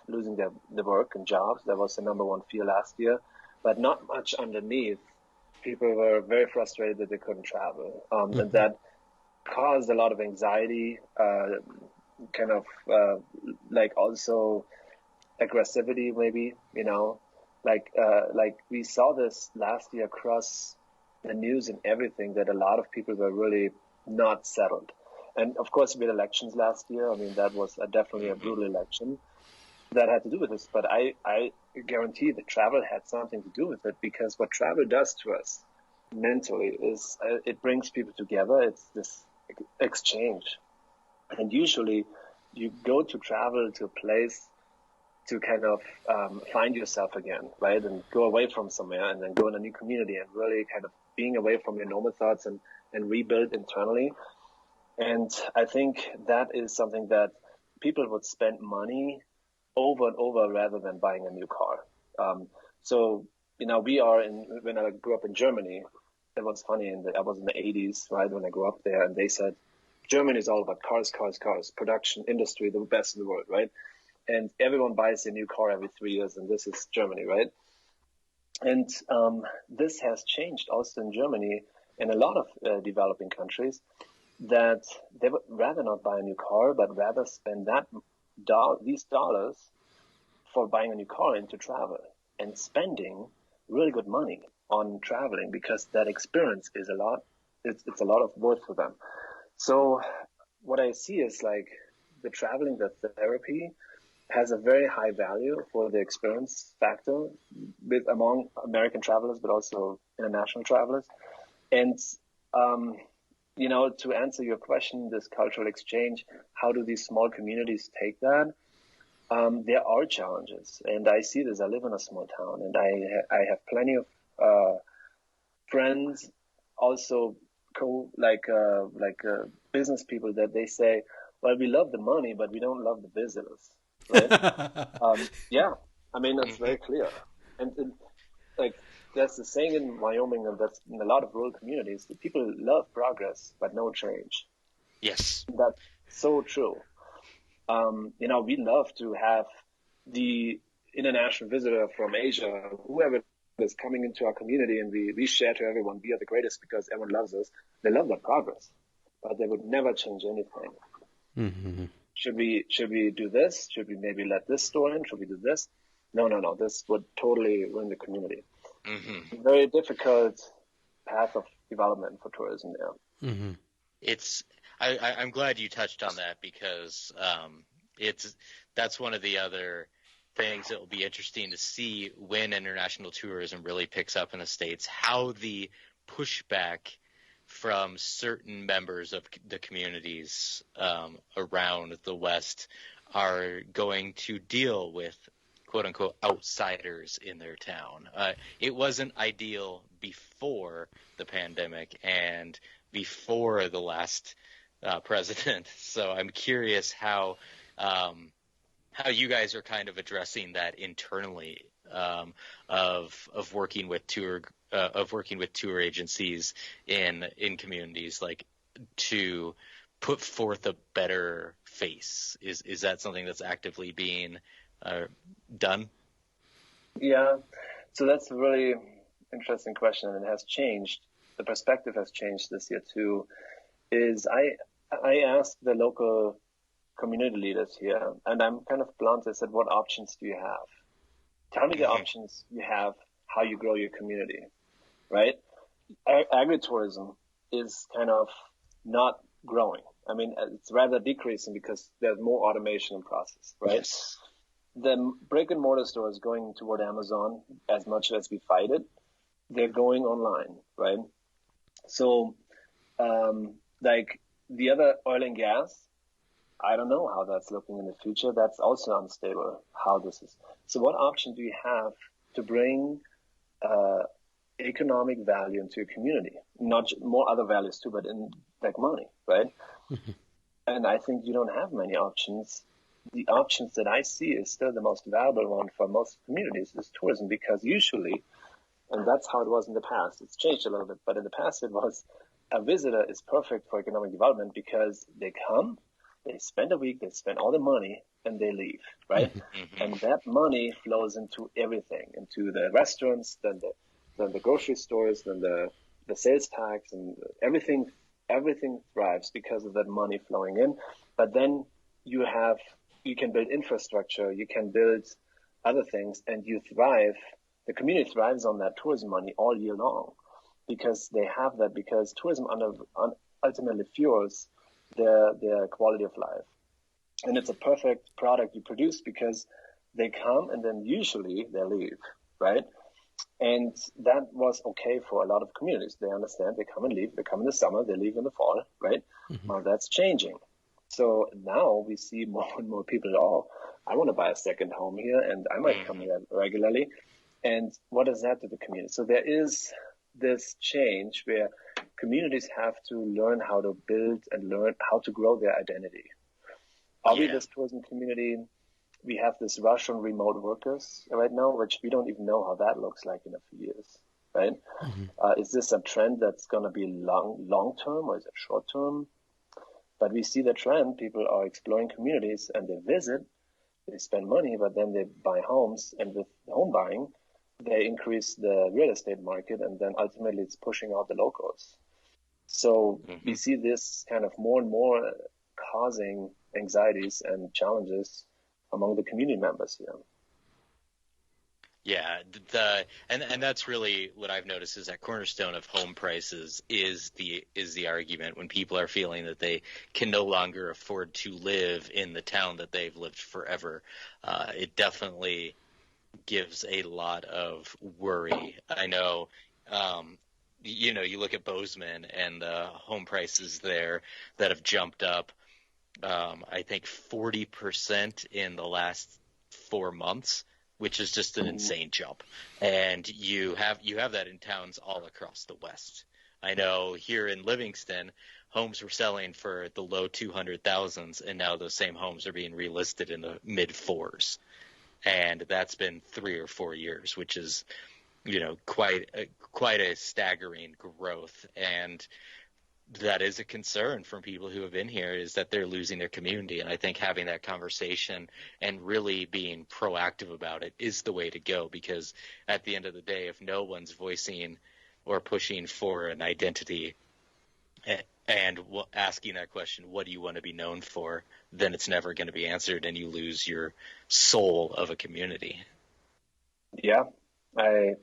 losing their work and jobs. That was the number one fear last year, but not much underneath. People were very frustrated that they couldn't travel. And that caused a lot of anxiety, also aggressivity, maybe, like we saw this last year across the news and everything, that a lot of people were really not settled. And of course, with elections last year, I mean, that was definitely a brutal election that had to do with this. But I guarantee that travel had something to do with it, because what travel does to us mentally is it brings people together. It's this exchange. And usually you go to travel to a place to kind of find yourself again, right? And go away from somewhere and then go in a new community and really kind of being away from your normal thoughts and rebuild internally. And I think that is something that people would spend money over and over rather than buying a new car. So, when I grew up in Germany, it was funny, I was in the 80s, right, when I grew up there, and they said, Germany is all about cars, production, industry, the best in the world, right? And everyone buys a new car every 3 years, and this is Germany, right? And this has changed also in Germany and a lot of developing countries, that they would rather not buy a new car, but rather spend these dollars for buying a new car and to travel, and spending really good money on traveling, because that experience is it's a lot of worth for them. So what I see is like the traveling, the therapy has a very high value for the experience factor among American travelers, but also international travelers. And, to answer your question, this cultural exchange, how do these small communities take that? There are challenges, and I see this. I live in a small town, and I have plenty of friends, also business people, that they say, well, we love the money, but we don't love the visitors, right? Yeah, I mean, that's very clear. And that's the saying in Wyoming, and that's in a lot of rural communities. The people love progress, but no change. Yes. That's so true. We love to have the international visitor from Asia, whoever it is coming into our community and we share to everyone, we are the greatest because everyone loves us. They love that progress, but they would never change anything. Mm-hmm. Should we do this? Should we maybe let this store in? Should we do this? No. This would totally ruin the community. Mm-hmm. Very difficult path of development for tourism there. Mm-hmm. I'm glad you touched on that because that's one of the other things that will be interesting to see when international tourism really picks up in the States, how the pushback from certain members of the communities around the West are going to deal with quote unquote outsiders in their town. It wasn't ideal before the pandemic and before the last president. So I'm curious how you guys are kind of addressing that internally, of working with tour agencies in communities, like to put forth a better face. Is that something that's actively being done? Yeah, so that's a really interesting question, and it has changed. The perspective has changed this year too. I asked the local community leaders here, and I'm kind of blunt. I said, what options do you have? Tell me the options you have, how you grow your community, right? Agritourism is kind of not growing. I mean, it's rather decreasing because there's more automation in process, right? Yes. The brick and mortar stores going toward Amazon, as much as we fight it, they're going online, right? So, like the other oil and gas, I don't know how that's looking in the future. That's also unstable, how this is. So what option do you have to bring economic value into a community? Not more other values too, but in like money, right? And I think you don't have many options. The options that I see is still the most valuable one for most communities is tourism, because usually, and that's how it was in the past, it's changed a little bit, but in the past it was a visitor is perfect for economic development because they come, they spend a week, they spend all the money, and they leave, right? And that money flows into everything, into the restaurants, then the grocery stores, then the sales tax, and everything thrives because of that money flowing in. But then you can build infrastructure, you can build other things, and you thrive. The community thrives on that tourism money all year long because they have that, because tourism ultimately fuels their quality of life. And it's a perfect product you produce because they come and then usually they leave, right? And that was okay for a lot of communities. They understand, they come and leave, they come in the summer, they leave in the fall, right? Well, that's changing. So now we see more and more people, I want to buy a second home here and I might come here regularly. And what does that do to the community? So there is this change where communities have to learn how to build and learn how to grow their identity. Are we this tourism community? We have this rush on remote workers right now, which we don't even know how that looks like in a few years, right? Is this a trend that's going to be long term, or is it short term? But we see the trend. People are exploring communities and they visit, they spend money, but then they buy homes, and with home buying, they increase the real estate market, and then ultimately it's pushing out the locals. So we see this kind of more and more causing anxieties and challenges among the community members here. Yeah, and that's really what I've noticed is that cornerstone of home prices is the argument when people are feeling that they can no longer afford to live in the town that they've lived forever. It definitely gives a lot of worry. I know, you look at Bozeman and the home prices there that have jumped up, I think 40% in the last 4 months, which is just an insane jump. And you have that in towns all across the West. I know here in Livingston, homes were selling for the low 200,000s, and now those same homes are being relisted in the mid 4s. And that's been 3 or 4 years, which is, quite a staggering growth. And that is a concern from people who have been here, is that they're losing their community. And I think having that conversation and really being proactive about it is the way to go, because at the end of the day, if no one's voicing or pushing for an identity and asking that question, what do you want to be known for, then it's never going to be answered, and you lose your soul of a community. Yeah, I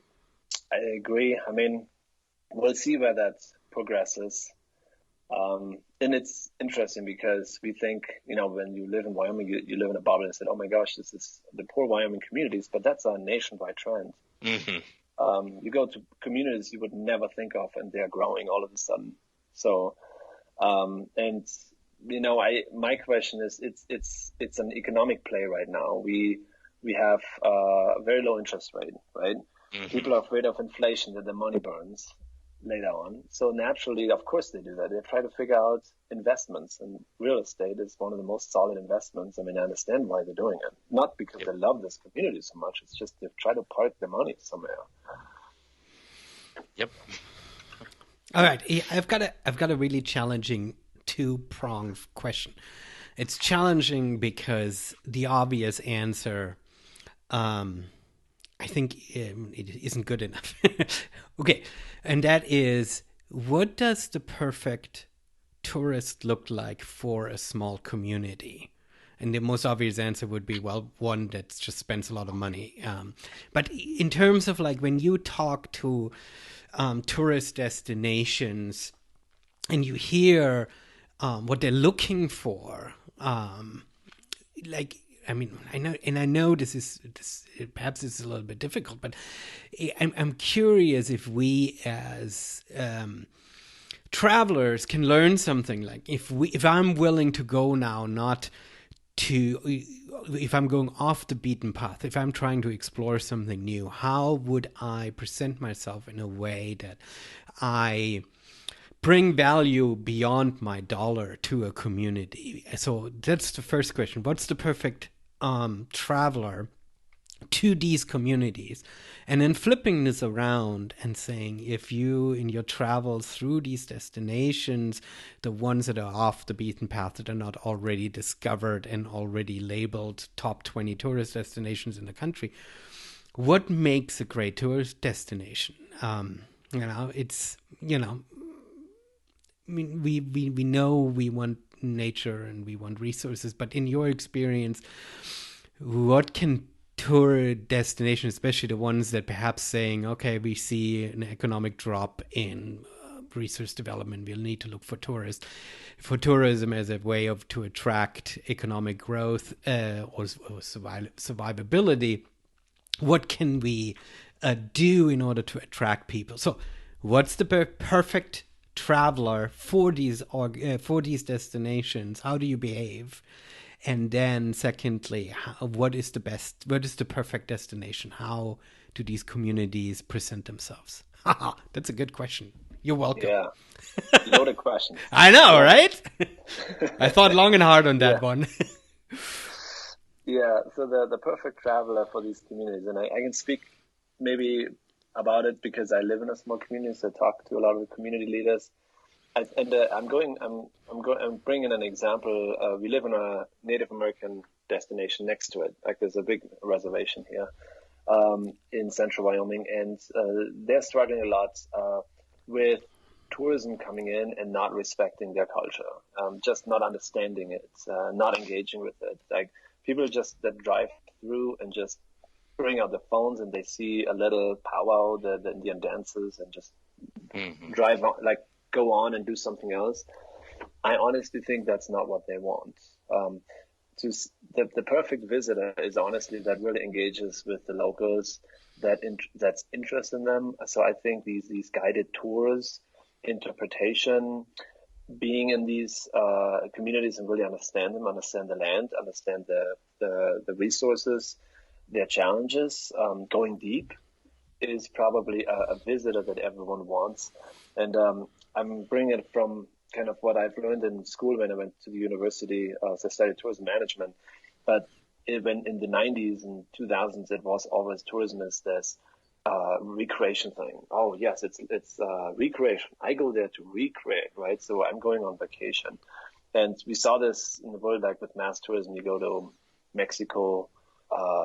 agree. I mean, we'll see where that progresses. And it's interesting because we think, when you live in Wyoming, you live in a bubble and said, oh my gosh, this is the poor Wyoming communities, but that's a nationwide trend. Mm-hmm. You go to communities you would never think of, and they're growing all of a sudden. So, and my question is, it's an economic play right now. We have a very low interest rate, right? Mm-hmm. People are afraid of inflation, that the money burns later on. So naturally, of course they do that. They try to figure out investments, and real estate is one of the most solid investments. I mean, I understand why they're doing it. Not because they love this community so much. It's just they try to park their money somewhere. Yep. All right. I've got a really challenging two-pronged question. It's challenging because the obvious answer, I think it isn't good enough. Okay. And that is, what does the perfect tourist look like for a small community? And the most obvious answer would be, well, one that just spends a lot of money. But in terms of like when you talk to tourist destinations and you hear what they're looking for, I know this perhaps it's a little bit difficult, but I'm curious if we as travelers can learn something. Like if I'm willing to go now, if I'm going off the beaten path, if I'm trying to explore something new, how would I present myself in a way that I bring value beyond my dollar to a community? So that's the first question. What's the perfect traveler to these communities? And then flipping this around and saying, if you, in your travels through these destinations, the ones that are off the beaten path, that are not already discovered and already labeled top 20 tourist destinations in the country, what makes a great tourist destination? I mean, we know we want nature and we want resources, but in your experience, what can tour destinations, especially the ones that perhaps saying, okay, we see an economic drop in resource development, we'll need to look for tourism as a way to attract economic growth or survivability. What can we do in order to attract people? So what's the perfect traveler for these destinations? How do you behave? And then secondly, what is the perfect destination? How do these communities present themselves? That's a good question. You're welcome. Yeah, loaded question. I know, right? I thought long and hard on that one. Yeah, so the perfect traveler for these communities, and I can speak maybe about it because I live in a small community, so I talk to a lot of the community leaders. I'm bringing an example. We live in a Native American destination next to it. Like there's a big reservation here in central Wyoming, and they're struggling a lot with tourism coming in and not respecting their culture, just not understanding it, not engaging with it. Like people just that drive through and just bring out their phones and they see a little powwow, the Indian dances, and just drive on, like go on and do something else. I honestly think that's not what they want. The perfect visitor is honestly that really engages with the locals, that's interested in them. So I think these guided tours, interpretation, being in these communities and really understand them, understand the land, understand the resources, their challenges, going deep is probably a visitor that everyone wants. And I'm bringing it from kind of what I've learned in school when I went to the university. So I studied tourism management. But when in the 90s and 2000s, it was always tourism is this recreation thing. Oh yes, it's recreation. I go there to recreate, right? So I'm going on vacation, and we saw this in the world, like with mass tourism. You go to Mexico,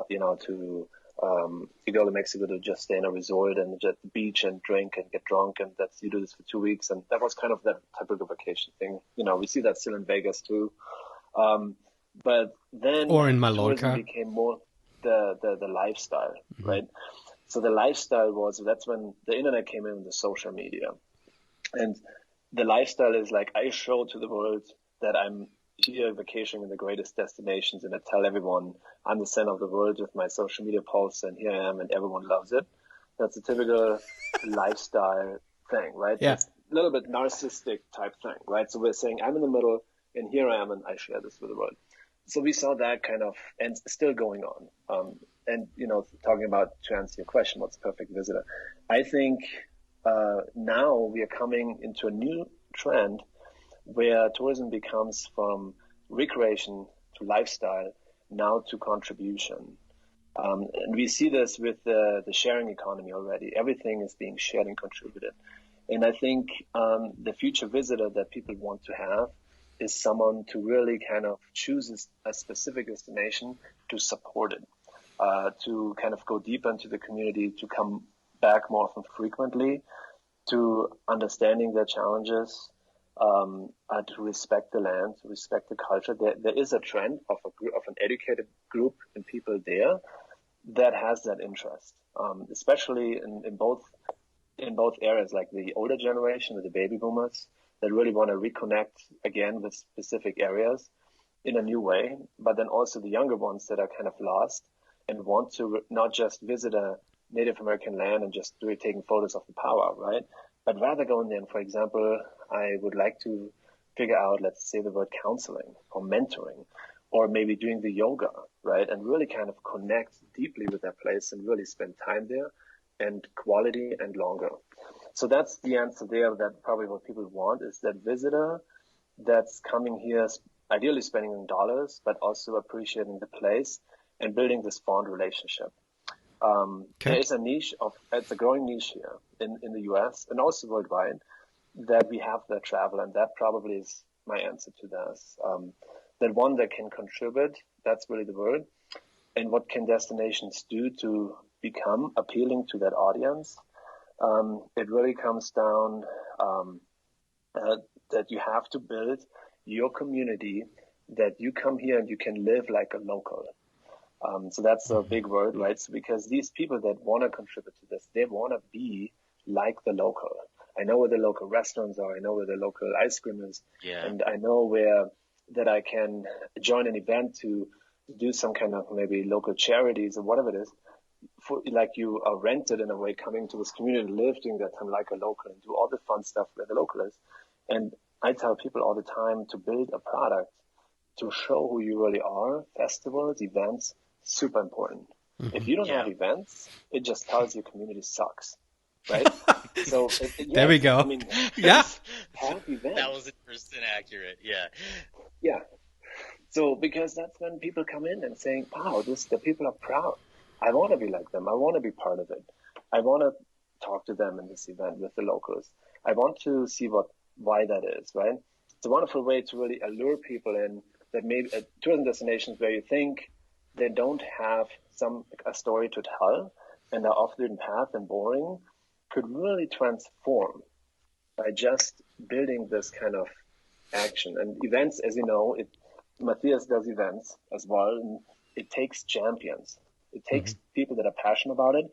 you go to Mexico to just stay in a resort and just the beach and drink and get drunk, and you do this for 2 weeks, and that was kind of that typical vacation thing. We see that still in Vegas too. But then or in tourism Mallorca became more the lifestyle, right? So the lifestyle that's when the internet came in, the social media. And the lifestyle is like, I show to the world that I'm here vacationing in the greatest destinations, and I tell everyone I'm the center of the world with my social media posts, and here I am, and everyone loves it. That's a typical lifestyle thing, right? Yeah. It's a little bit narcissistic type thing, right? So we're saying I'm in the middle, and here I am, and I share this with the world. So we saw that kind of, and still going on. And, talking about, to answer your question, what's perfect visitor? I think now we are coming into a new trend where tourism becomes from recreation to lifestyle, now to contribution. And we see this with the sharing economy already. Everything is being shared and contributed. And I think the future visitor that people want to have is someone to really kind of choose a specific destination to support it, to kind of go deeper into the community, to come back more often frequently, to understanding their challenges, to respect the land, to respect the culture. There is a trend of an educated group and people there that has that interest, especially in both areas, like the older generation, the baby boomers, that really want to reconnect again with specific areas in a new way, but then also the younger ones that are kind of lost and want to not just visit a Native American land and just taking photos of the power, right? But rather go in there and, for example, I would like to figure out, let's say the word counseling or mentoring, or maybe doing the yoga, right? And really kind of connect deeply with that place and really spend time there and quality and longer. So that's the answer there. That probably what people want is that visitor that's coming here, ideally spending in dollars, but also appreciating the place and building this bond relationship. There is it's a growing niche here in the US and also worldwide that we have that travel, and that probably is my answer to this. That one that can contribute, that's really the word. And what can destinations do to become appealing to that audience? It really comes down that you have to build your community, that you come here and you can live like a local. So that's a big word, right? So because these people that want to contribute to this, they want to be like the local. I know where the local restaurants are. I know where the local ice cream is. Yeah. And I know that I can join an event to do some kind of maybe local charities or whatever it is. Like you are rented in a way, coming to this community, live during that time like a local and do all the fun stuff where the local is. And I tell people all the time to build a product to show who you really are. Festivals, events, super important. Mm-hmm. If you don't have events, it just tells your community sucks, right? So there we go. I mean, have events. 1,000% accurate. Yeah. Yeah. So because that's when people come in and saying, "Wow, the people are proud. I want to be like them. I want to be part of it. I want to talk to them in this event with the locals. I want to see why that is, right?" It's a wonderful way to really allure people in that maybe at tourism destinations where you think they don't have a story to tell and are off the path and boring, could really transform by just building this kind of action. And events, as you know, Matthias does events as well, and it takes champions. It takes people that are passionate about it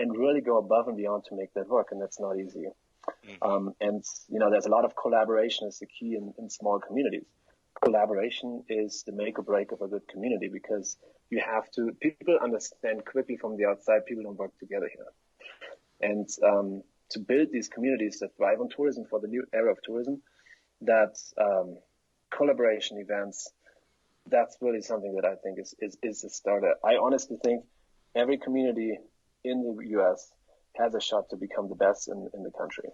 and really go above and beyond to make that work, and that's not easy. And there's a lot of collaboration is the key in small communities. Collaboration is the make or break of a good community, because people understand quickly from the outside, people don't work together here. And to build these communities that thrive on tourism for the new era of tourism, that collaboration events, that's really something that I think is a starter. I honestly think every community in the US has a shot to become the best in the country.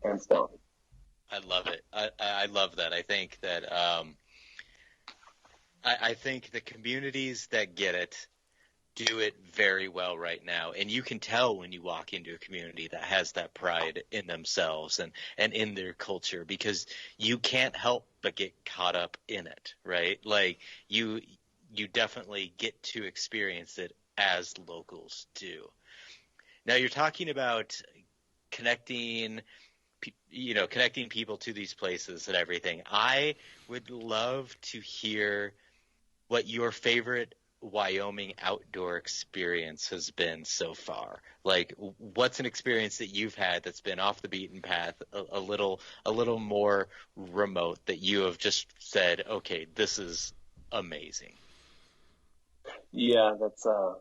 Hands down. I love it. I love that. I think that I think the communities that get it do it very well right now. And you can tell when you walk into a community that has that pride in themselves and in their culture, because you can't help but get caught up in it, right? Like you definitely get to experience it as locals do. Now you're talking about connecting connecting people to these places and everything. I would love to hear what your favorite Wyoming outdoor experience has been so far. Like, what's an experience that you've had that's been off the beaten path, a little more remote, that you have just said, okay, this is amazing? Yeah, that's a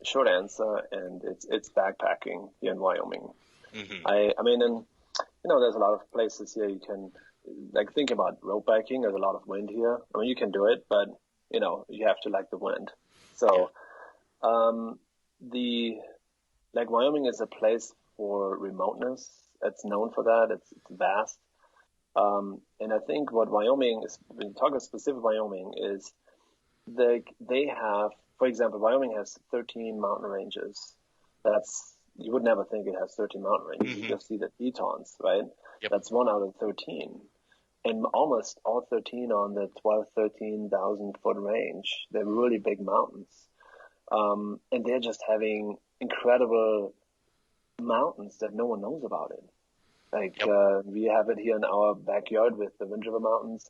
short answer, and it's backpacking here in Wyoming. Mm-hmm. I mean, and there's a lot of places here you can, like, think about road biking. There's a lot of wind here. I mean, you can do it, but you have to like the wind. So, Wyoming is a place for remoteness. It's known for that. It's vast. And I think what Wyoming is, when you talk about specific Wyoming, is they have, for example, Wyoming has 13 mountain ranges. You would never think it has 13 mountain ranges. Mm-hmm. You just see the Tetons, right? Yep. That's 1 out of 13. And almost all 13 on the 13,000 foot range. They're really big mountains. And they're just having incredible mountains that no one knows about it. Like, Yep. We have it here in our backyard with the Wind River Mountains.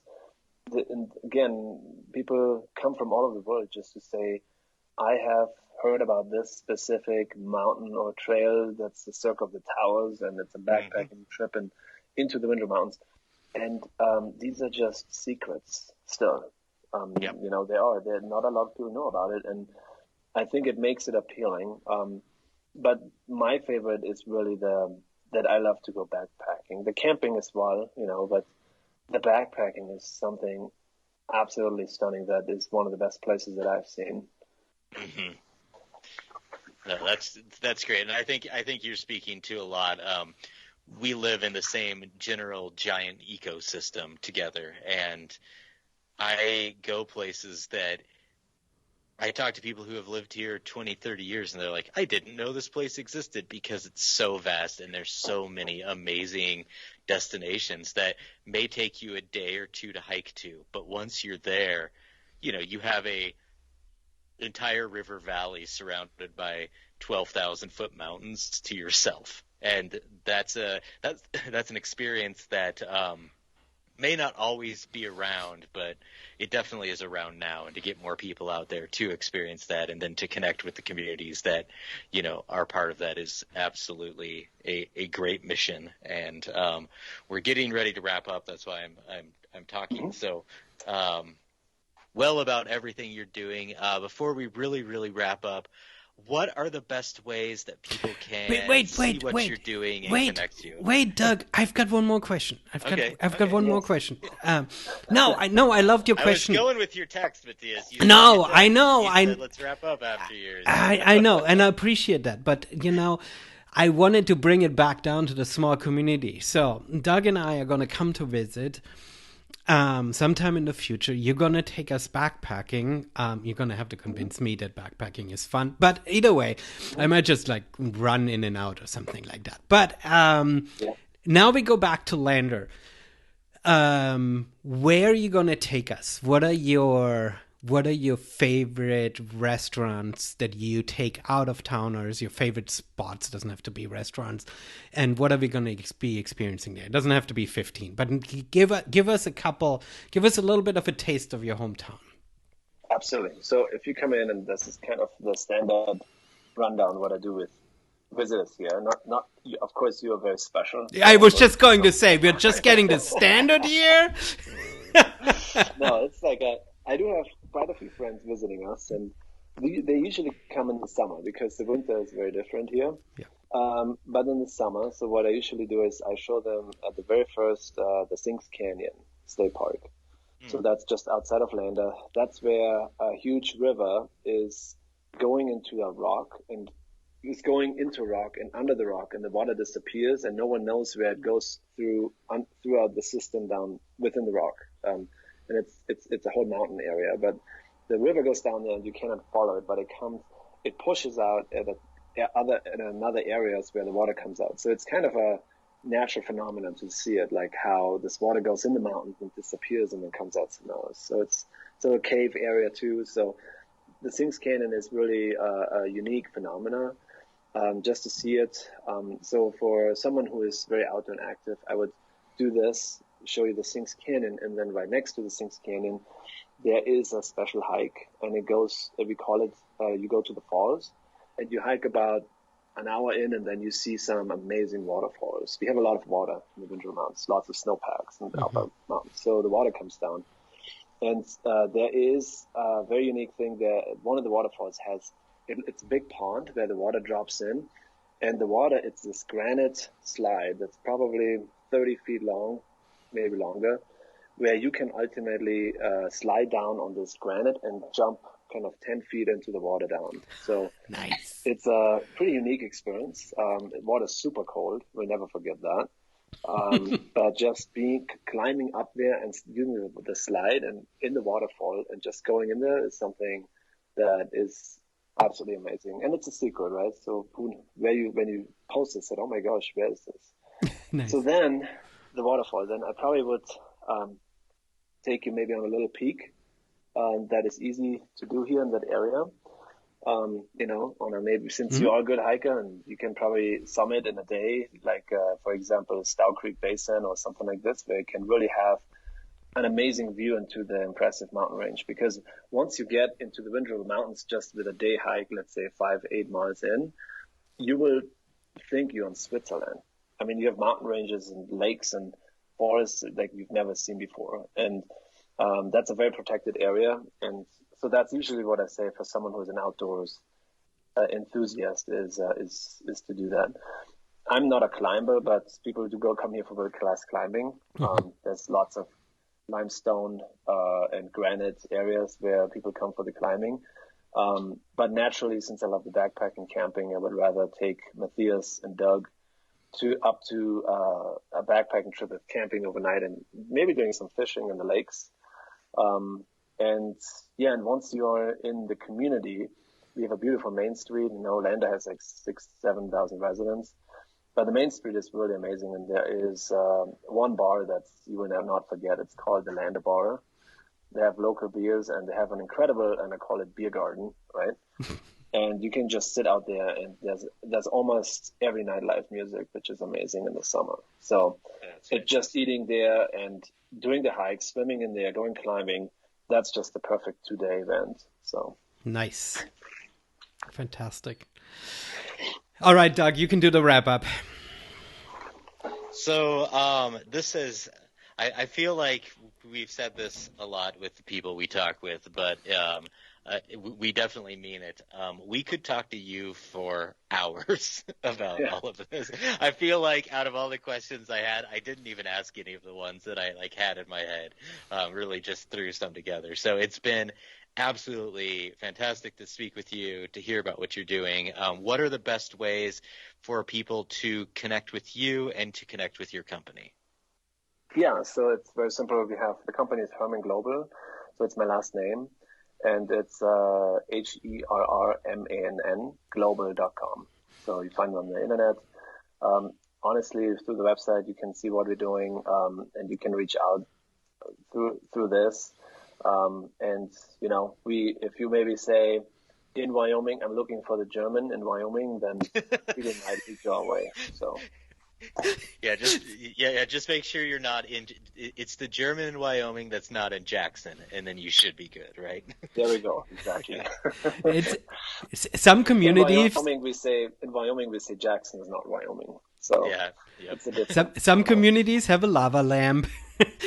And again, people come from all over the world just to say, I have heard about this specific mountain or trail that's the Circle of the Towers, and it's a backpacking trip and into the Wind River Mountains. And these are just secrets still. Yep. They're not a lot of people know about it, and I think it makes it appealing. But my favorite is really that I love to go backpacking. The camping as well, but the backpacking is something absolutely stunning. That is one of the best places that I've seen. Mm-hmm. No, that's great, and I think you're speaking to a lot. We live in the same general giant ecosystem together, and I go places that I talk to people who have lived here 20, 30 years, and they're like, I didn't know this place existed, because it's so vast and there's so many amazing destinations that may take you a day or two to hike to. But once you're there, you have a entire river valley surrounded by 12,000 foot mountains to yourself. And that's an experience that may not always be around, but it definitely is around now. And to get more people out there to experience that, and then to connect with the communities that are part of that, is absolutely a great mission. And we're getting ready to wrap up. That's why I'm talking so well about everything you're doing. Before we really, really wrap up, what are the best ways that people can see what you're doing and connect to you? Wait, Doug, I've got one more question. I've got one more question. No, I loved your question. I was going with your text, Matthias. I know. You said, let's wrap up after yours. I know, and I appreciate that. But, I wanted to bring it back down to the small community. So Doug and I are going to come to visit sometime in the future. You're going to take us backpacking. You're going to have to convince me that backpacking is fun. But either way, I might just run in and out or something like that. But now we go back to Lander. Where are you going to take us? What are your favorite restaurants that you take out of towners? Your favorite spots? It doesn't have to be restaurants. And what are we going to be experiencing there? It doesn't have to be 15, but give us a couple. Give us a little bit of a taste of your hometown. Absolutely. So if you come in, and this is kind of the standard rundown what I do with visitors here. Not of course you are very special. I was just going to say we're just getting the standard here. No, it's like I do have quite a few friends visiting us, and they usually come in the summer because the winter is very different here. Yeah. But in the summer, so what I usually do is I show them at the very first the Sinks Canyon State Park. So that's just outside of Lander. That's where a huge river is going into a rock, and it's going into rock and under the rock, and the water disappears, and no one knows where it goes throughout the system down within the rock. And it's a whole mountain area, but the river goes down there, and you cannot follow it, but it pushes out at another areas where the water comes out. So it's kind of a natural phenomenon to see it, like how this water goes in the mountains and disappears and then comes out somewhere else. So it's a cave area too. So the Sinks Canyon is really a unique phenomena. Just to see it. So for someone who is very outdoor and active, I would do this, show you the Sinks Canyon, and then right next to the Sinks Canyon, there is a special hike, and it goes, we call it, you go to the falls, and you hike about an hour in, and then you see some amazing waterfalls. We have a lot of water in the Windrow Mountains, lots of snowpacks in the upper mountains, so the water comes down. And there is a very unique thing there. One of the waterfalls has, it's a big pond where the water drops in, and the water, it's this granite slide that's probably 30 feet long, maybe longer, where you can ultimately slide down on this granite and jump kind of 10 feet into the water down. So nice. It's a pretty unique experience. The water's super cold. We'll never forget that. But just climbing up there and using the slide and in the waterfall and just going in there is something that is absolutely amazing. And it's a secret, right? So when you post it, said, oh my gosh, where is this? Nice. So then the waterfall, then I probably would take you maybe on a little peak that is easy to do here in that area. Maybe since you are a good hiker and you can probably summit in a day, like for example, Stow Creek Basin or something like this, where you can really have an amazing view into the impressive mountain range. Because once you get into the Windrow Mountains, just with a day hike, let's say 5-8 miles in, you will think you're in Switzerland. I mean, you have mountain ranges and lakes and forests like you've never seen before. And that's a very protected area. And so that's usually what I say for someone who's an outdoors enthusiast is to do that. I'm not a climber, but people do come here for world class climbing. There's lots of limestone and granite areas where people come for the climbing. But naturally, since I love the backpacking camping, I would rather take Matthias and Doug up to a backpacking trip of camping overnight and maybe doing some fishing in the lakes. And once you're in the community, we have a beautiful main street. Lander has like 6,000-7,000 residents, but the main street is really amazing. And there is one bar that you will not forget. It's called the Lander Bar. They have local beers and they have an incredible, and I call it beer garden, right? And you can just sit out there, and there's almost every night live music, which is amazing in the summer. So it's just eating there and doing the hike, swimming in there, going climbing. That's just the perfect 2-day event. So nice. Fantastic. All right, Doug, you can do the wrap up. So this is, I feel like we've said this a lot with the people we talk with, but we definitely mean it. We could talk to you for hours about all of this. I feel like out of all the questions I had, I didn't even ask any of the ones that I had in my head. Really just threw some together. So it's been absolutely fantastic to speak with you, to hear about what you're doing. What are the best ways for people to connect with you and to connect with your company? Yeah, so it's very simple. We have the company is Herrmann Global, so it's my last name, and it's HERRMANN global.com. So you find it on the internet. Honestly, through the website, you can see what we're doing, and you can reach out through this. And if you maybe say in Wyoming, I'm looking for the German in Wyoming, then people might reach our way. So. Just make sure you're not in. It's the German in Wyoming that's not in Jackson, and then you should be good, right? There we go. Exactly. It's some communities. In Wyoming we say Jackson is not Wyoming. So it's a different. Some communities have a lava lamp.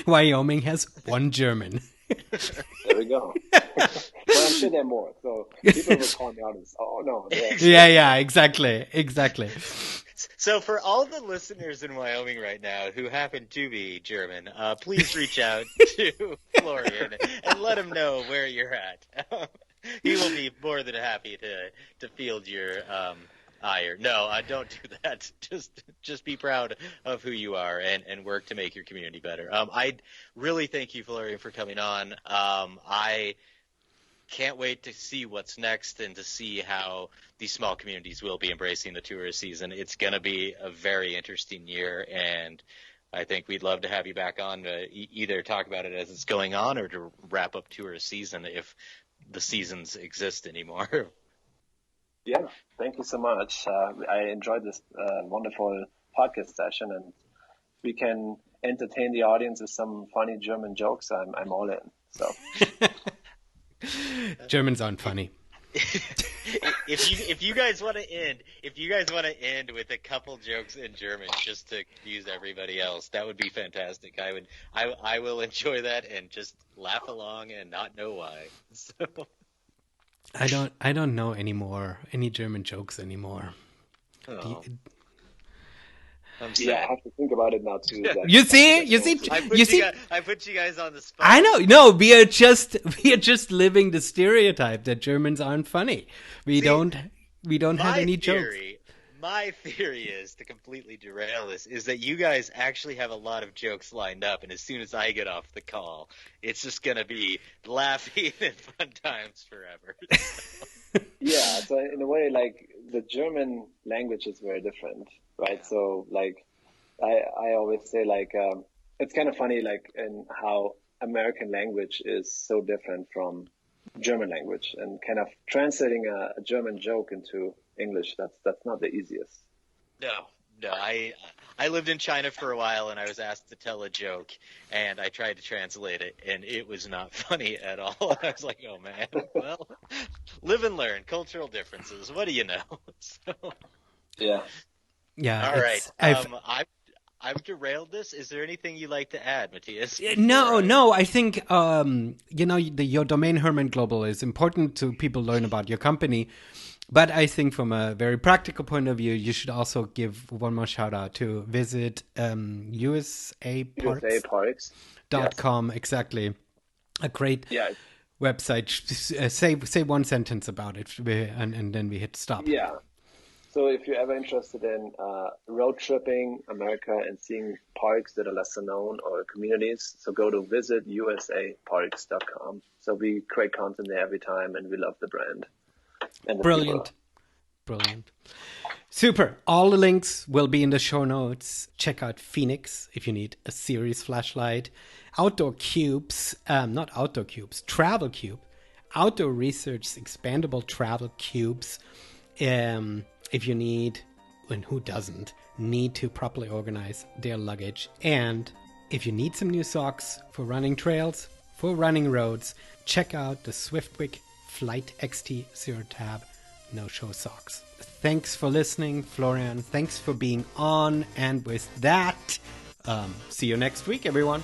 Wyoming has one German. There we go. But I'm sure there are more. So people will call me out and say, "Oh no." Yeah, exactly. So for all the listeners in Wyoming right now who happen to be German, please reach out to Florian and let him know where you're at. He will be more than happy to field your ire. No, don't do that. Just be proud of who you are and work to make your community better. I really thank you, Florian, for coming on. I can't wait to see what's next and to see how these small communities will be embracing the tourist season. It's going to be a very interesting year, and I think we'd love to have you back on to either talk about it as it's going on or to wrap up tourist season if the seasons exist anymore. Yeah, thank you so much. I enjoyed this wonderful podcast session, and we can entertain the audience with some funny German jokes. I'm all in. So Germans aren't funny. If you guys want to end with a couple jokes in German just to confuse everybody else, that would be fantastic. I will enjoy that and just laugh along and not know why. So I don't know any German jokes anymore. Oh. Yeah, I have to think about it now too. You see, I put you guys on the spot. I know. No, we are just living the stereotype that Germans aren't funny. We don't have any jokes. My theory is, to completely derail this, is that you guys actually have a lot of jokes lined up, and as soon as I get off the call, it's just going to be laughing and fun times forever. Yeah, so in a way, like, the German language is very different, right? So, like, I always say, like, it's kind of funny, like, in how American language is so different from German language, and kind of translating a German joke into English, that's not the easiest. No. I lived in China for a while, and I was asked to tell a joke, and I tried to translate it, and it was not funny at all. I was like, oh man, well, live and learn, cultural differences. What do you know? So, yeah. All right. I've derailed this. Is there anything you'd like to add, Matthias? No. I think your domain Herrmann Global is important to people learn about your company. But I think from a very practical point of view, you should also give one more shout out to visit usaparks.com. Yes. Exactly. A great website. Say one sentence about it, and then we hit stop. Yeah. So if you're ever interested in road tripping America and seeing parks that are lesser known or communities, so go to visit usaparks.com. So we create content there every time, and we love the brand. Brilliant. Super. All the links will be in the show notes. Check out Phoenix if you need a serious flashlight. Travel Cube. Outdoor Research expandable travel cubes. If you need, and who doesn't, need to properly organize their luggage. And if you need some new socks for running trails, for running roads, check out the Swiftwick Flight XT Zero Tab no-show socks. Thanks for listening, Florian. Thanks for being on. And with that, see you next week, everyone.